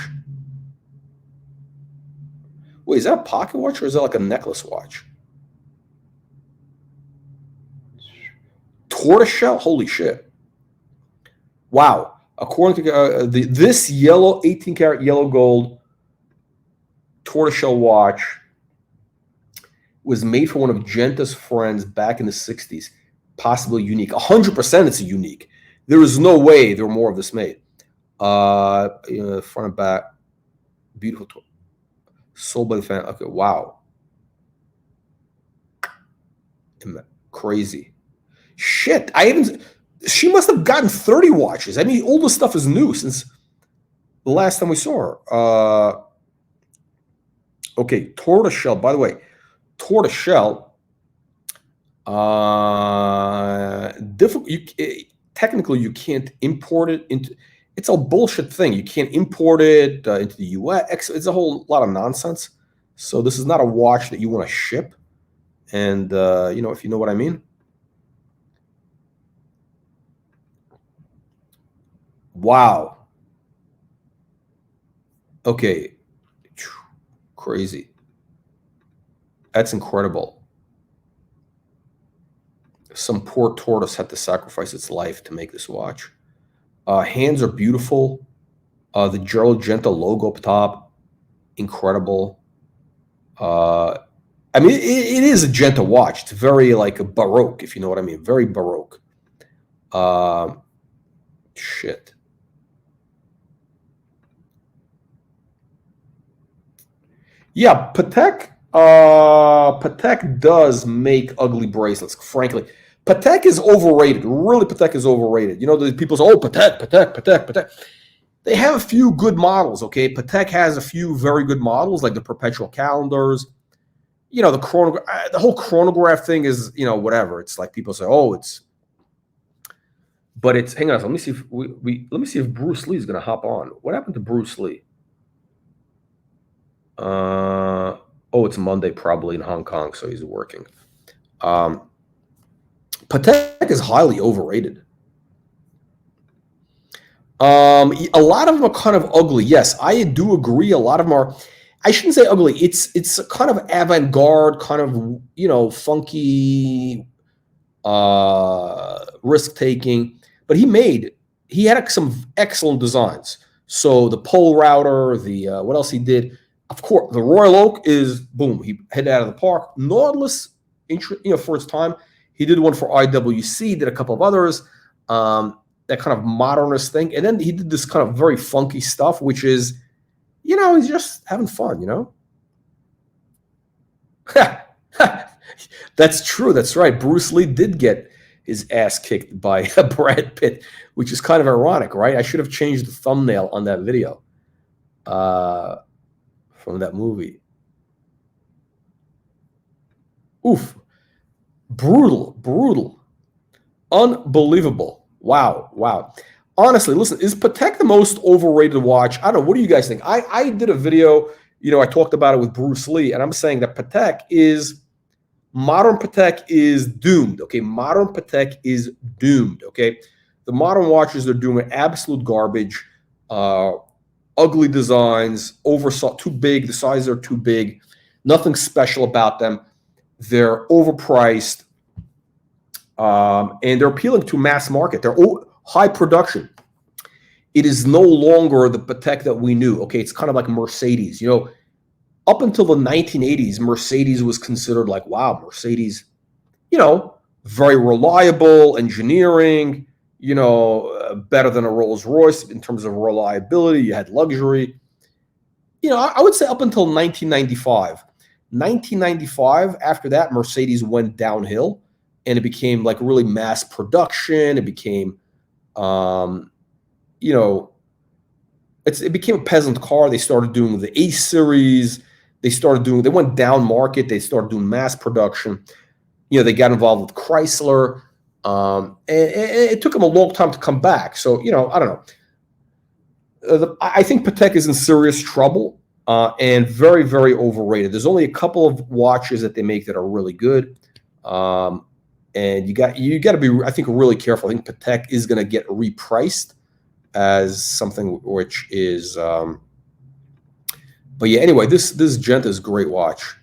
Wait, is that a pocket watch or is that like a necklace watch? Tortoiseshell? Holy shit. Wow. According to this yellow 18-karat yellow gold tortoiseshell watch was made for one of Genta's friends back in the 60s. Possibly unique. 100% it's a unique. There is no way there were more of this made. Front and back. Beautiful. Sold by the fan. Okay, wow. Crazy. Shit, I haven't. She must have gotten 30 watches. I mean, all this stuff is new since the last time we saw her. Okay, tortoiseshell. By the way, tortoiseshell. Difficult. Technically, you can't import it into. It's a bullshit thing. You can't import it into the U.S. It's a whole lot of nonsense. So this is not a watch that you want to ship. And if you know what I mean. Wow. Okay. Crazy. That's incredible. Some poor tortoise had to sacrifice its life to make this watch. Hands are beautiful. The Giorgento logo up top, incredible. I mean, it is a Genta watch. It's very like a Baroque, if you know what I mean. Very Baroque. Shit. Yeah, Patek. Patek does make ugly bracelets. Frankly, Patek is overrated. Really, Patek is overrated. You know, the people say, "Oh, Patek." They have a few good models. Okay, Patek has a few very good models, like the perpetual calendars. You know, the whole chronograph thing is, whatever. It's like people say, "Oh, it's," but it's. Hang on, let me see if let me see if Bruce Lee is going to hop on. What happened to Bruce Lee? It's Monday, probably in Hong Kong, so he's working. Patek is highly overrated. A lot of them are kind of ugly. Yes, I do agree. A lot of them are. I shouldn't say ugly. It's a kind of avant-garde, kind of funky, risk-taking. But he had some excellent designs. So the pole router, what else he did? Of course, the Royal Oak is boom. He headed out of the park. Nautilus, for its time, he did one for IWC. Did a couple of others. That kind of modernist thing, and then he did this kind of very funky stuff, which is, he's just having fun. That's true. That's right. Bruce Lee did get his ass kicked by Brad Pitt, which is kind of ironic, right? I should have changed the thumbnail on that video from that movie. Oof. Brutal. Unbelievable. Wow. Honestly, listen, is Patek the most overrated watch? I don't know. What do you guys think? I did a video, I talked about it with Bruce Lee, and I'm saying that modern Patek is doomed, okay? Modern Patek is doomed, okay? The modern watches are doing absolute garbage, ugly designs, too big, the sizes are too big, nothing special about them. They're overpriced, and they're appealing to mass market. They're high production. It is no longer the Patek that we knew. Okay, it's kind of like Mercedes. Up until the 1980s, Mercedes was considered like, wow, Mercedes, very reliable engineering, better than a Rolls Royce in terms of reliability. You had luxury. I would say up until 1995. 1995, after that, Mercedes went downhill. And it became like really mass production. It became, it became a peasant car. They started doing the A series. They went down market. They started doing mass production. They got involved with Chrysler. And it took them a long time to come back. So, I don't know. I think Patek is in serious trouble and very, very overrated. There's only a couple of watches that they make that are really good. And you got to be, I think, really careful. I think Patek is going to get repriced as something which is. But yeah, anyway, this Genta is a great watch.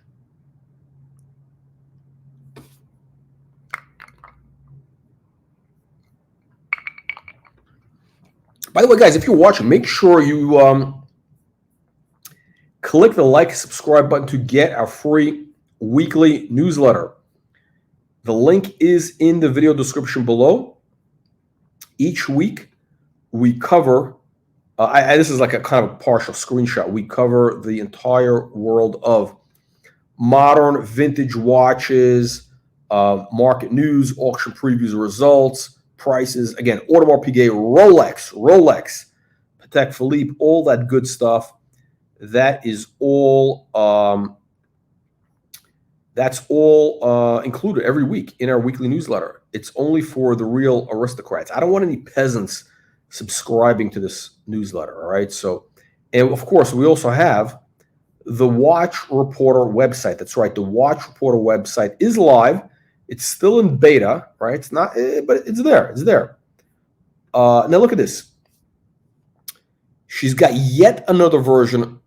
By the way, guys, if you're watching, make sure you click the like, subscribe button to get our free weekly newsletter. The link is in the video description below. Each week, we cover This is like a kind of a partial screenshot. We cover the entire world of modern vintage watches, market news, auction previews, results, prices. Again, Audemars Piguet, Rolex, Patek Philippe, all that good stuff. That is all. That's all included every week in our weekly newsletter. It's only for the real aristocrats. I don't want any peasants subscribing to this newsletter. All right. So, and of course, we also have the Watch Reporter website. That's right. The Watch Reporter website is live. It's still in beta, right? It's not, but it's there. It's there. Now look at this. She's got yet another version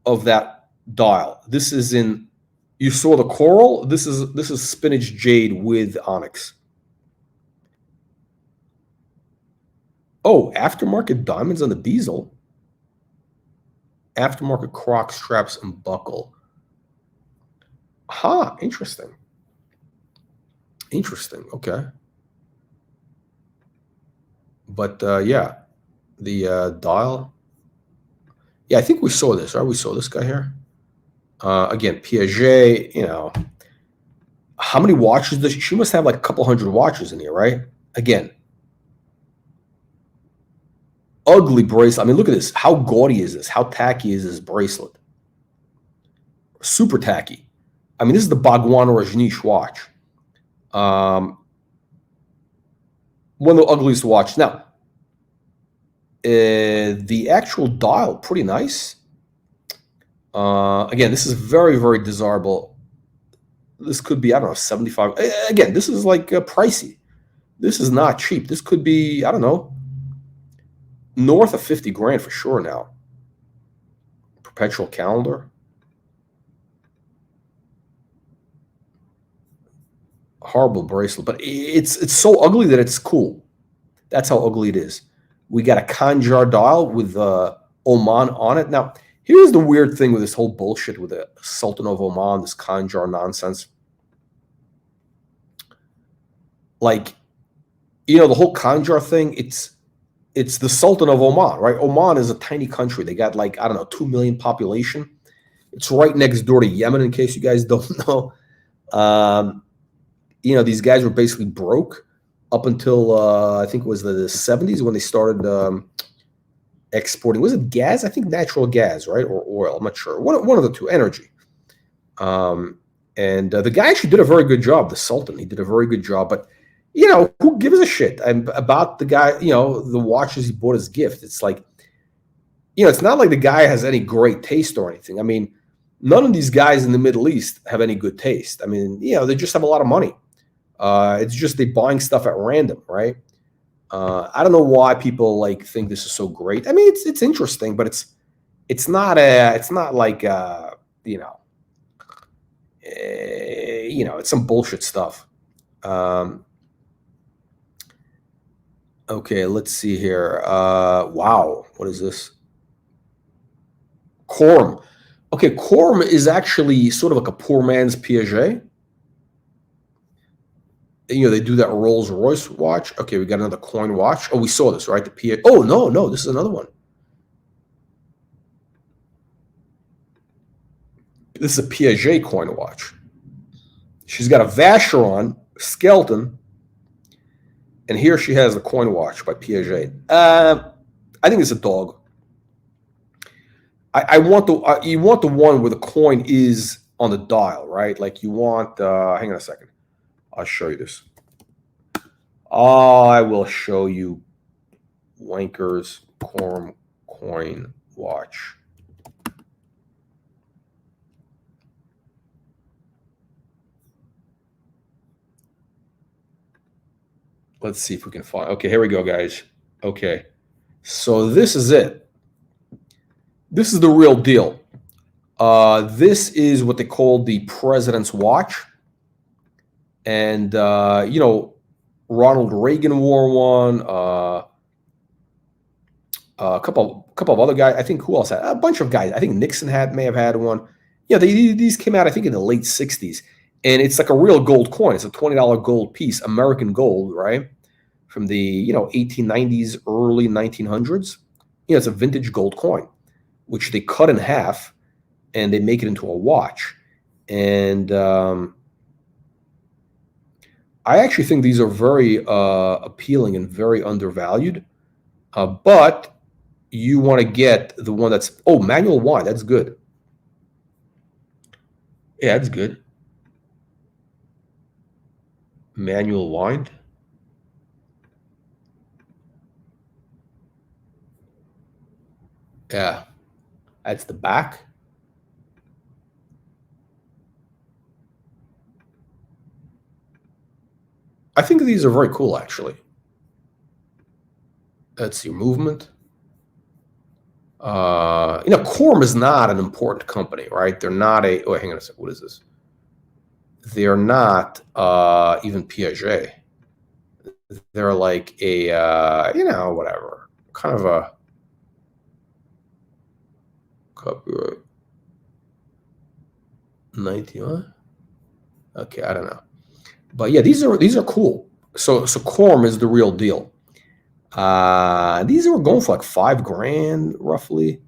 of that dial. This is in. You saw the coral. This is spinach jade with onyx. Oh, aftermarket diamonds on the bezel. Aftermarket croc straps and buckle. Interesting. Interesting. Okay. But yeah, the dial. Yeah, I think we saw this, right? We saw this guy here. Again, Piaget, you know, how many watches does she must have like a couple hundred watches in here, right? Again, ugly bracelet. I mean, look at this. How gaudy is this? How tacky is this bracelet? Super tacky. I mean, this is the Bhagwan Rajneesh watch. One of the ugliest watches. Now, the actual dial, pretty nice. Again, this is very, very desirable. This could be, I don't know, 75. Again, this is like pricey. This is not cheap. This could be, I don't know, north of 50 grand for sure now. Perpetual calendar. Horrible bracelet, but it's so ugly that it's cool. That's how ugly it is. We got a Kanjar dial with Oman on it. Now, here's the weird thing with this whole bullshit with the Sultan of Oman, this Kanjar nonsense. Like, you know, the whole Kanjar thing, it's the Sultan of Oman, right? Oman is a tiny country. They got like, I don't know, 2 million population. It's right next door to Yemen, in case you guys don't know. You know, these guys were basically broke up until I think it was the 70s when they started exporting. Was it gas? I think natural gas, right? Or oil. I'm not sure. One of the two, energy. And the guy actually did a very good job, the Sultan. He did a very good job. But, you know, who gives a shit about the guy, you know, the watches he bought as gift? It's like, you know, it's not like the guy has any great taste or anything. I mean, none of these guys in the Middle East have any good taste. I mean, you know, they just have a lot of money. It's just they buying stuff at random, right? I don't know why people like think this is so great. I mean, it's interesting, but it's not like you know, it's some bullshit stuff. Okay, let's see here. Wow, what is this? Corum. Okay, Corum is actually sort of like a poor man's Piaget. You know, they do that Rolls Royce watch. Okay, we got another coin watch. Oh, we saw this, right? The Piaget. Oh, no, this is another one. This is a Piaget coin watch. She's got a Vacheron skeleton, and here she has the coin watch by Piaget. I think it's a dog. I want you want the one where the coin is on the dial, right? Like you want. Hang on a second. I'll show you this. I will show you Wankers Corum coin watch. Let's see if we can find. Okay, here we go, guys. Okay, so this is it. This is the real deal. This is what they call the President's Watch. And, you know, Ronald Reagan wore one. A couple of other guys. I think who else had? A bunch of guys. I think Nixon may have had one. Yeah, these came out, I think, in the late 60s. And it's like a real gold coin. It's a $20 gold piece, American gold, right? From the, 1890s, early 1900s. it's a vintage gold coin, which they cut in half and they make it into a watch. And I actually think these are very appealing and very undervalued. But you want to get the one that's, manual wind. That's good. Yeah, that's good. Manual wind. Yeah, that's the back. I think these are very cool, actually. That's your movement. Corum is not an important company, right? They're not a. Oh, hang on a second. What is this? They're not even Piaget. They're like a whatever kind of a copyright 91. Okay, I don't know, but yeah, these are cool. So Corum is the real deal. These are going for like $5,000 roughly.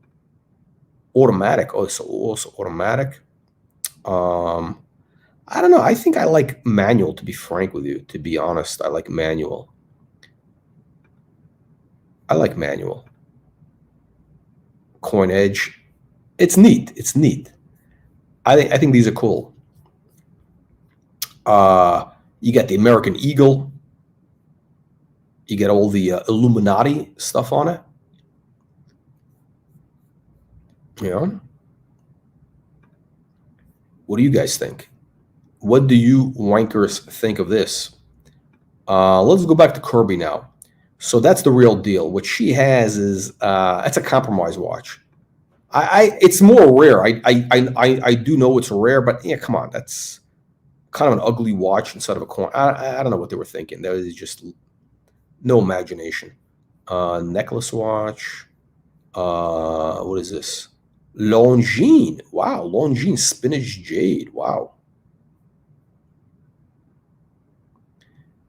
Automatic. Oh, so also automatic. I don't know. I think I like manual, to be frank with you. To be honest, I like manual. Coin edge. It's neat. I think these are cool. You got the American Eagle. You get all the Illuminati stuff on it. What do you guys think? What do you wankers think of this? Let's go back to Kirby now. So that's the real deal. What she has is it's a compromise watch. It's more rare. I do know it's rare, but yeah, come on, that's kind of an ugly watch instead of a coin. I don't know what they were thinking. There is just no imagination. Necklace watch. What is this? Longines. Wow, Longines spinach jade. Wow.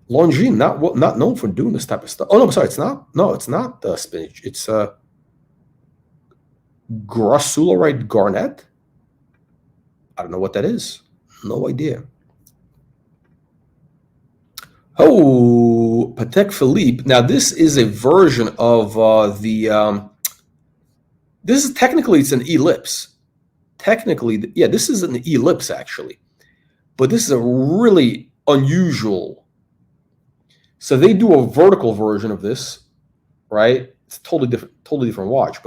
Longines, not known for doing this type of stuff. Oh no, I'm sorry, it's not. No, it's not spinach. It's grossularite garnet. I don't know what that is. No idea. Oh, Patek Philippe. Now this is a version of this is technically it's an ellipse. Technically, yeah, this is an ellipse actually, but this is a really unusual. So they do a vertical version of this, right? It's totally different watch.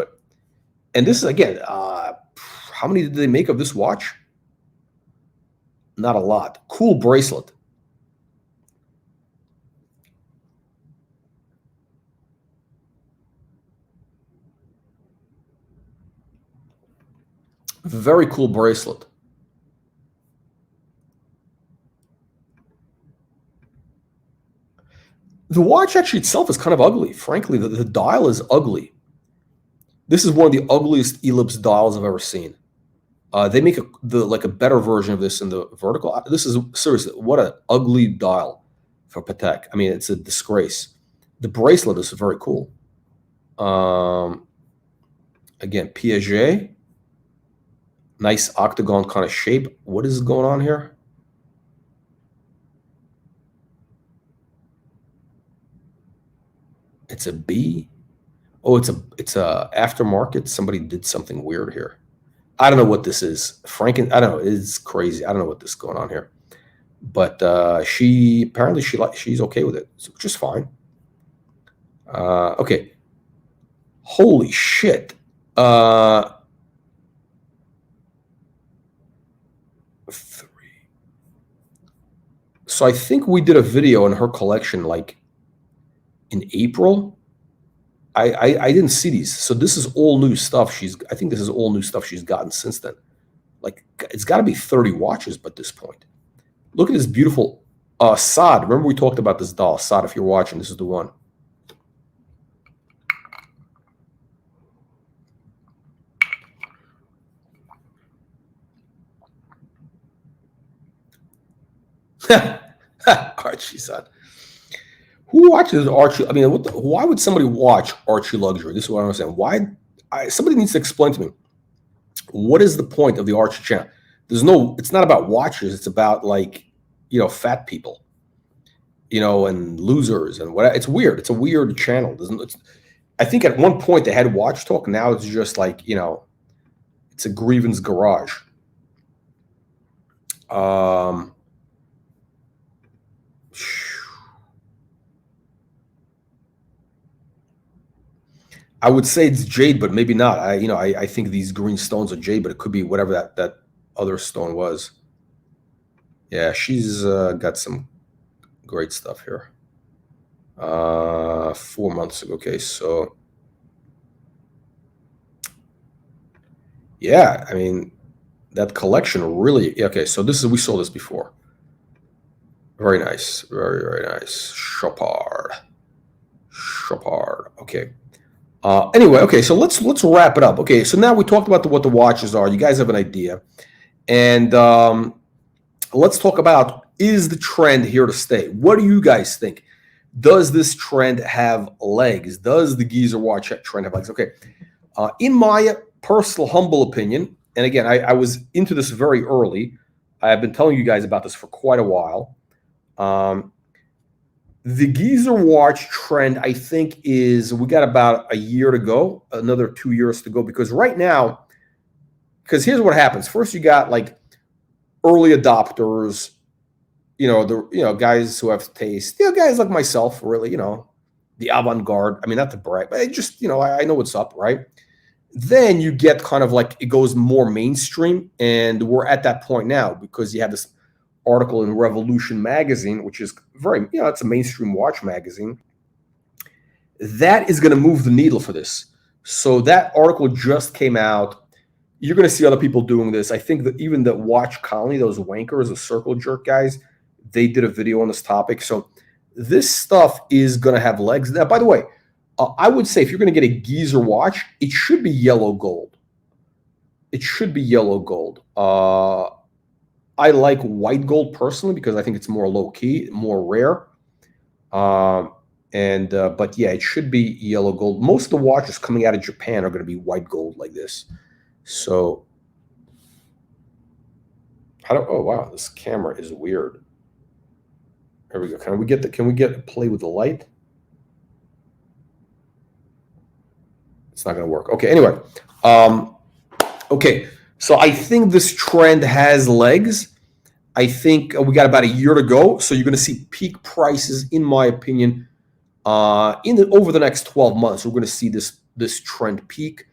And this is again, how many did they make of this watch? Not a lot. Cool bracelet. Very cool bracelet. The watch actually itself is kind of ugly. Frankly, the dial is ugly. This is one of the ugliest ellipse dials I've ever seen. They make a better version of this in the vertical. This is seriously what an ugly dial for Patek. I mean, it's a disgrace. The bracelet is very cool. Again, Piaget, nice octagon kind of shape. What is going on here? It's a B. Oh, it's a aftermarket. Somebody did something weird here. I don't know what this is. I don't know. It's crazy. I don't know what this is going on here. But she's okay with it, which is fine. Okay. Holy shit. So I think we did a video on her collection like in April. I didn't see these. So this is all new stuff. I think this is all new stuff she's gotten since then. Like it's got to be 30 watches by this point. Look at this beautiful Saad. Remember we talked about this doll, Saad. If you're watching, this is the one. Archie Saad. Who watches Archie? I mean, why would somebody watch Archie Luxury? This is what I'm saying. Why? Somebody needs to explain to me, what is the point of the Archie channel? There's no. It's not about watches. It's about, like, fat people, and losers and what. It's weird. It's a weird channel. I think at one point they had watch talk. Now it's just like, it's a grievance garage. I would say it's jade, but maybe not. I think these green stones are jade, but it could be whatever that other stone was. Yeah, she's got some great stuff here. 4 months ago. Okay, so yeah, I mean, that collection really. Okay, so we saw this before. Very nice, very, very nice. Chopard. Okay. Anyway, okay, so let's wrap it up. Okay, so now we talked about what the watches are. You guys have an idea, and let's talk about, is the trend here to stay? What do you guys think? Does this trend have legs? Does the Geezer watch trend have legs? Okay, in my personal humble opinion, and again, I was into this very early. I've been telling you guys about this for quite a while. The Geezer watch trend, I think, we got about a year to go, another 2 years to go, because right now, because here's what happens. First, you got like early adopters, guys who have taste, guys like myself, really, the avant-garde. I mean, not to brag, but I know what's up, right? Then you get kind of like, it goes more mainstream, and we're at that point now because you have this article in Revolution magazine, which is very, it's a mainstream watch magazine. That is going to move the needle for this. So that article just came out. You're going to see other people doing this. I think that even the Watch Colony, those wankers, the circle jerk guys, they did a video on this topic. So this stuff is going to have legs. Now, by the way, I would say if you're going to get a Geezer watch, it should be yellow gold. It should be yellow gold. I like white gold personally because I think it's more low key, more rare. But yeah, it should be yellow gold. Most of the watches coming out of Japan are going to be white gold like this. So oh wow, this camera is weird. There we go. Can we get a play with the light? It's not going to work. Okay, anyway. Okay, so I think this trend has legs. I think we got about a year to go. So you're going to see peak prices, in my opinion, over the next 12 months. We're going to see this trend peak.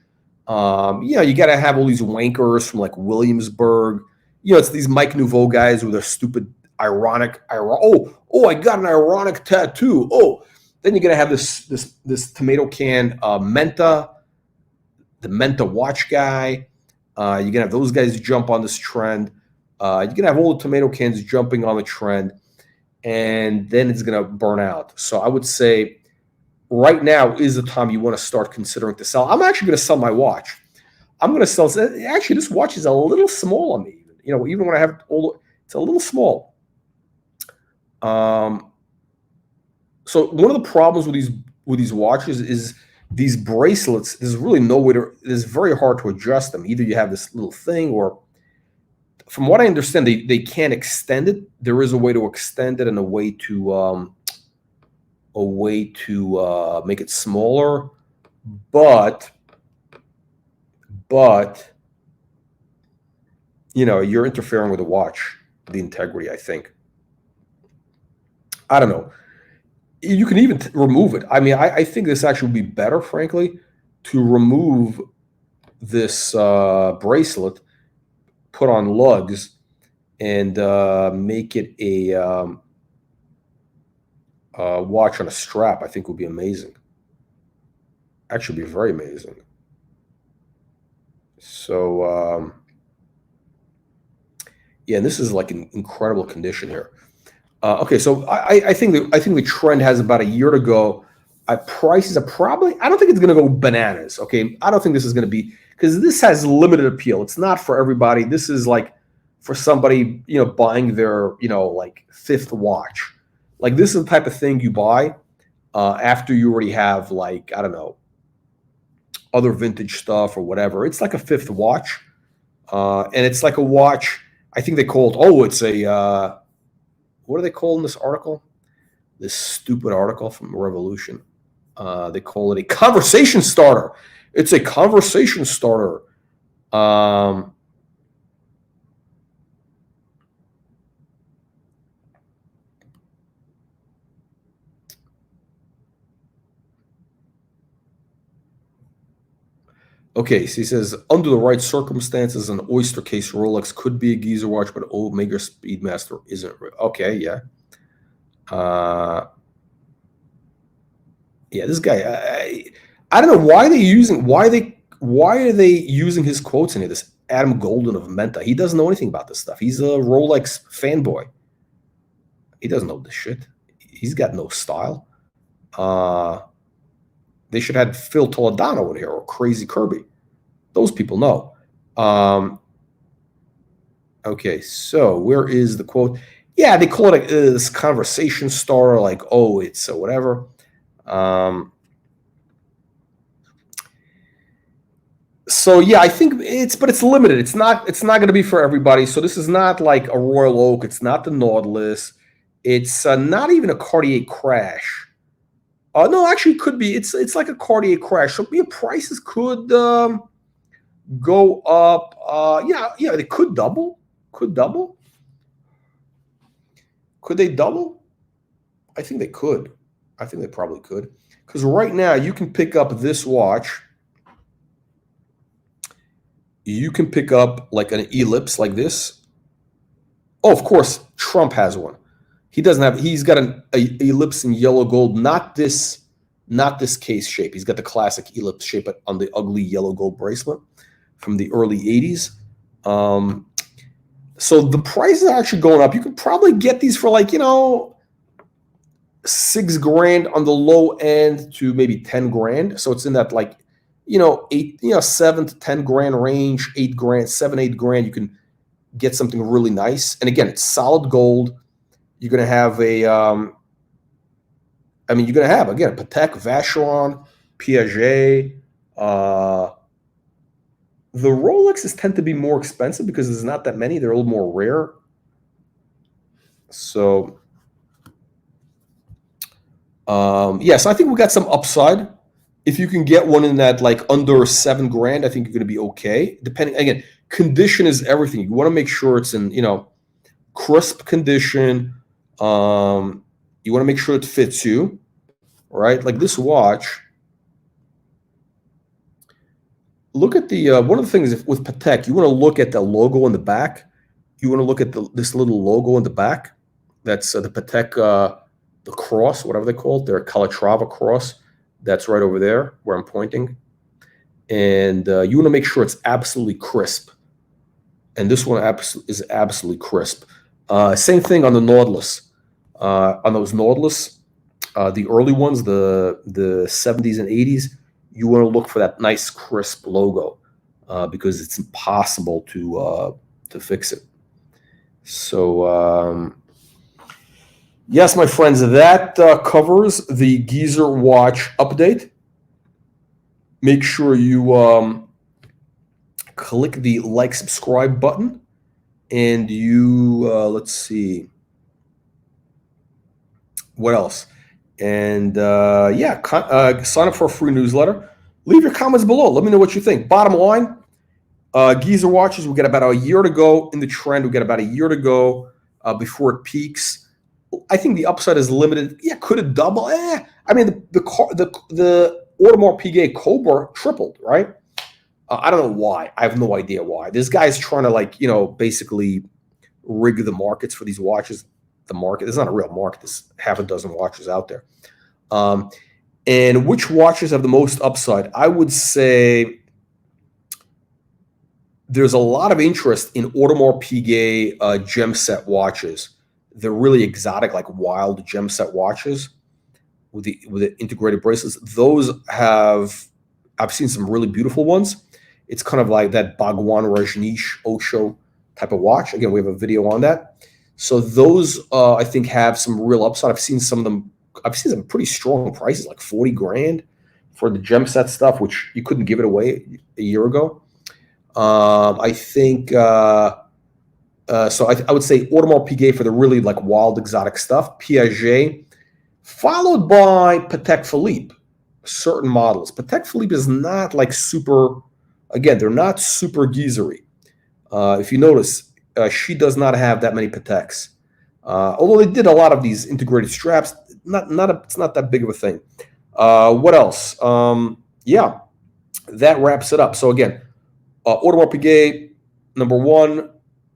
You got to have all these wankers from like Williamsburg. It's these Mike Nouveau guys with their stupid ironic. Oh, I got an ironic tattoo. Oh, then you're going to have this tomato can Menta, the Menta watch guy. You're going to have those guys jump on this trend. You're going to have all the tomato cans jumping on the trend, and then it's going to burn out. So I would say right now is the time you want to start considering to sell. I'm actually going to sell my watch. I'm going to sell. Actually, this watch is a little small on me. Even when I have it's a little small. So one of the problems with these watches is these bracelets. There's really no way to. It's very hard to adjust them. Either you have this little thing, or from what I understand, they can't extend it. There is a way to extend it and a way to make it smaller, but you're interfering with the watch, the integrity. I think. I don't know. You can even remove it. I mean, I think this actually would be better, frankly, to remove this bracelet, put on lugs, and make it a watch on a strap. I think would be amazing. Actually, be very amazing. So yeah, and this is like an incredible condition here. Okay, so I think the trend has about a year to go. Prices are probably, I don't think it's going to go bananas. Okay, I don't think this is going to be, because this has limited appeal. It's not for everybody. This is like for somebody buying their like fifth watch. Like this is the type of thing you buy after you already have, like, I don't know, other vintage stuff or whatever. It's like a fifth watch. And it's like a watch, I think they called, it's a, what do they call in this article? This stupid article from Revolution. They call it a conversation starter. It's a conversation starter. Okay, so he says, under the right circumstances, an oyster case Rolex could be a geezer watch, but Omega Speedmaster isn't. Okay, yeah. Yeah, this guy, I don't know why are they using his quotes in here? This Adam Golden of Menta. He doesn't know anything about this stuff. He's a Rolex fanboy. He doesn't know this shit. He's got no style. They should have had Phil Toledano in here or Crazy Kirby. Those people know. Okay, so where is the quote? Yeah, they call it this conversation starter, like, it's whatever. So yeah, I think it's limited. It's not going to be for everybody. So this is not like a Royal Oak. It's not the Nautilus. It's not even a Cartier Crash. No, actually, it could be. It's like a Cartier Crash. So prices could go up. Yeah, they could double. Could double. Could they double? I think they could. I think they probably could. Because right now you can pick up this watch. You can pick up like an ellipse like this. Oh, of course, Trump has one. He doesn't have. He's got an ellipse in yellow gold, not this case shape. He's got the classic ellipse shape on the ugly yellow gold bracelet from the early 80s. So the prices are actually going up. You could probably get these for like, $6,000 on the low end to maybe 10 grand. So it's in that like, 7 to 10 grand range, 8 grand, 7, 8 grand. You can get something really nice. And again, it's solid gold. You're going to have you're going to have, again, Patek, Vacheron, Piaget. The Rolexes tend to be more expensive because there's not that many. They're a little more rare. So, so I think we got some upside. If you can get one in that like under 7 grand, I think you're going to be okay. Depending, again, condition is everything. You want to make sure it's in, crisp condition. You want to make sure it fits you, right? Like this watch. Look at the one of the things with Patek, you want to look at the logo in the back. You want to look at this little logo in the back. That's the Patek, the cross, whatever they call it, their Calatrava cross. That's right over there where I'm pointing. And you want to make sure it's absolutely crisp. And this one is absolutely crisp. Same thing on the Nautilus. On those Nautilus, the early ones, the 70s and 80s, you want to look for that nice crisp logo because it's impossible to fix it. So yes, my friends, that covers the Geezer watch update. Make sure you click the like, subscribe button, and you let's see what else. And sign up for a free newsletter. Leave your comments below. Let me know what you think. Bottom line, Geezer watches, we got about a year to go in the trend. We got about a year to go before it peaks. I think the upside is limited. Yeah, could it double? I mean, the Audemars Piguet Cobra tripled, right? I don't know why. I have no idea why. This guy's trying to basically rig the markets for these watches. The market, there's not a real market. There's half a dozen watches out there. And which watches have the most upside? I would say there's a lot of interest in Audemars Piguet gem set watches. They're really exotic, like wild gem set watches with the integrated bracelets. Those I've seen some really beautiful ones. It's kind of like that Bhagwan Rajneesh Osho type of watch. Again, we have a video on that. So those, I think, have some real upside. I've seen some of them I've seen some pretty strong prices, like 40 grand for the gem set stuff, which you couldn't give it away a year ago. I think so. I would say Audemars Piguet for the really like wild exotic stuff. Piaget, followed by Patek Philippe. Certain models. Patek Philippe is not like super. Again, they're not super geezery. If you notice, she does not have that many Pateks. Although they did a lot of these integrated straps, it's not that big of a thing. What else? Yeah, that wraps it up. So again, Audemars Piguet number 1,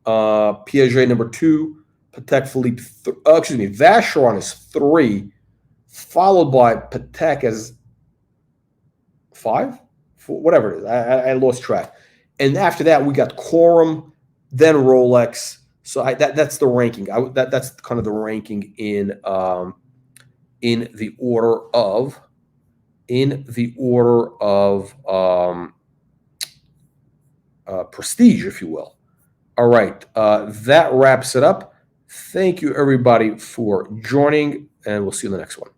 Piaget number 2, Patek Philippe. Vacheron is 3, followed by Patek as 5, 4, whatever it is. I lost track. And after that, we got Corum, then Rolex. So that's the ranking. That's kind of the ranking in the order of prestige, if you will. All right, that wraps it up. Thank you, everybody, for joining, and we'll see you in the next one.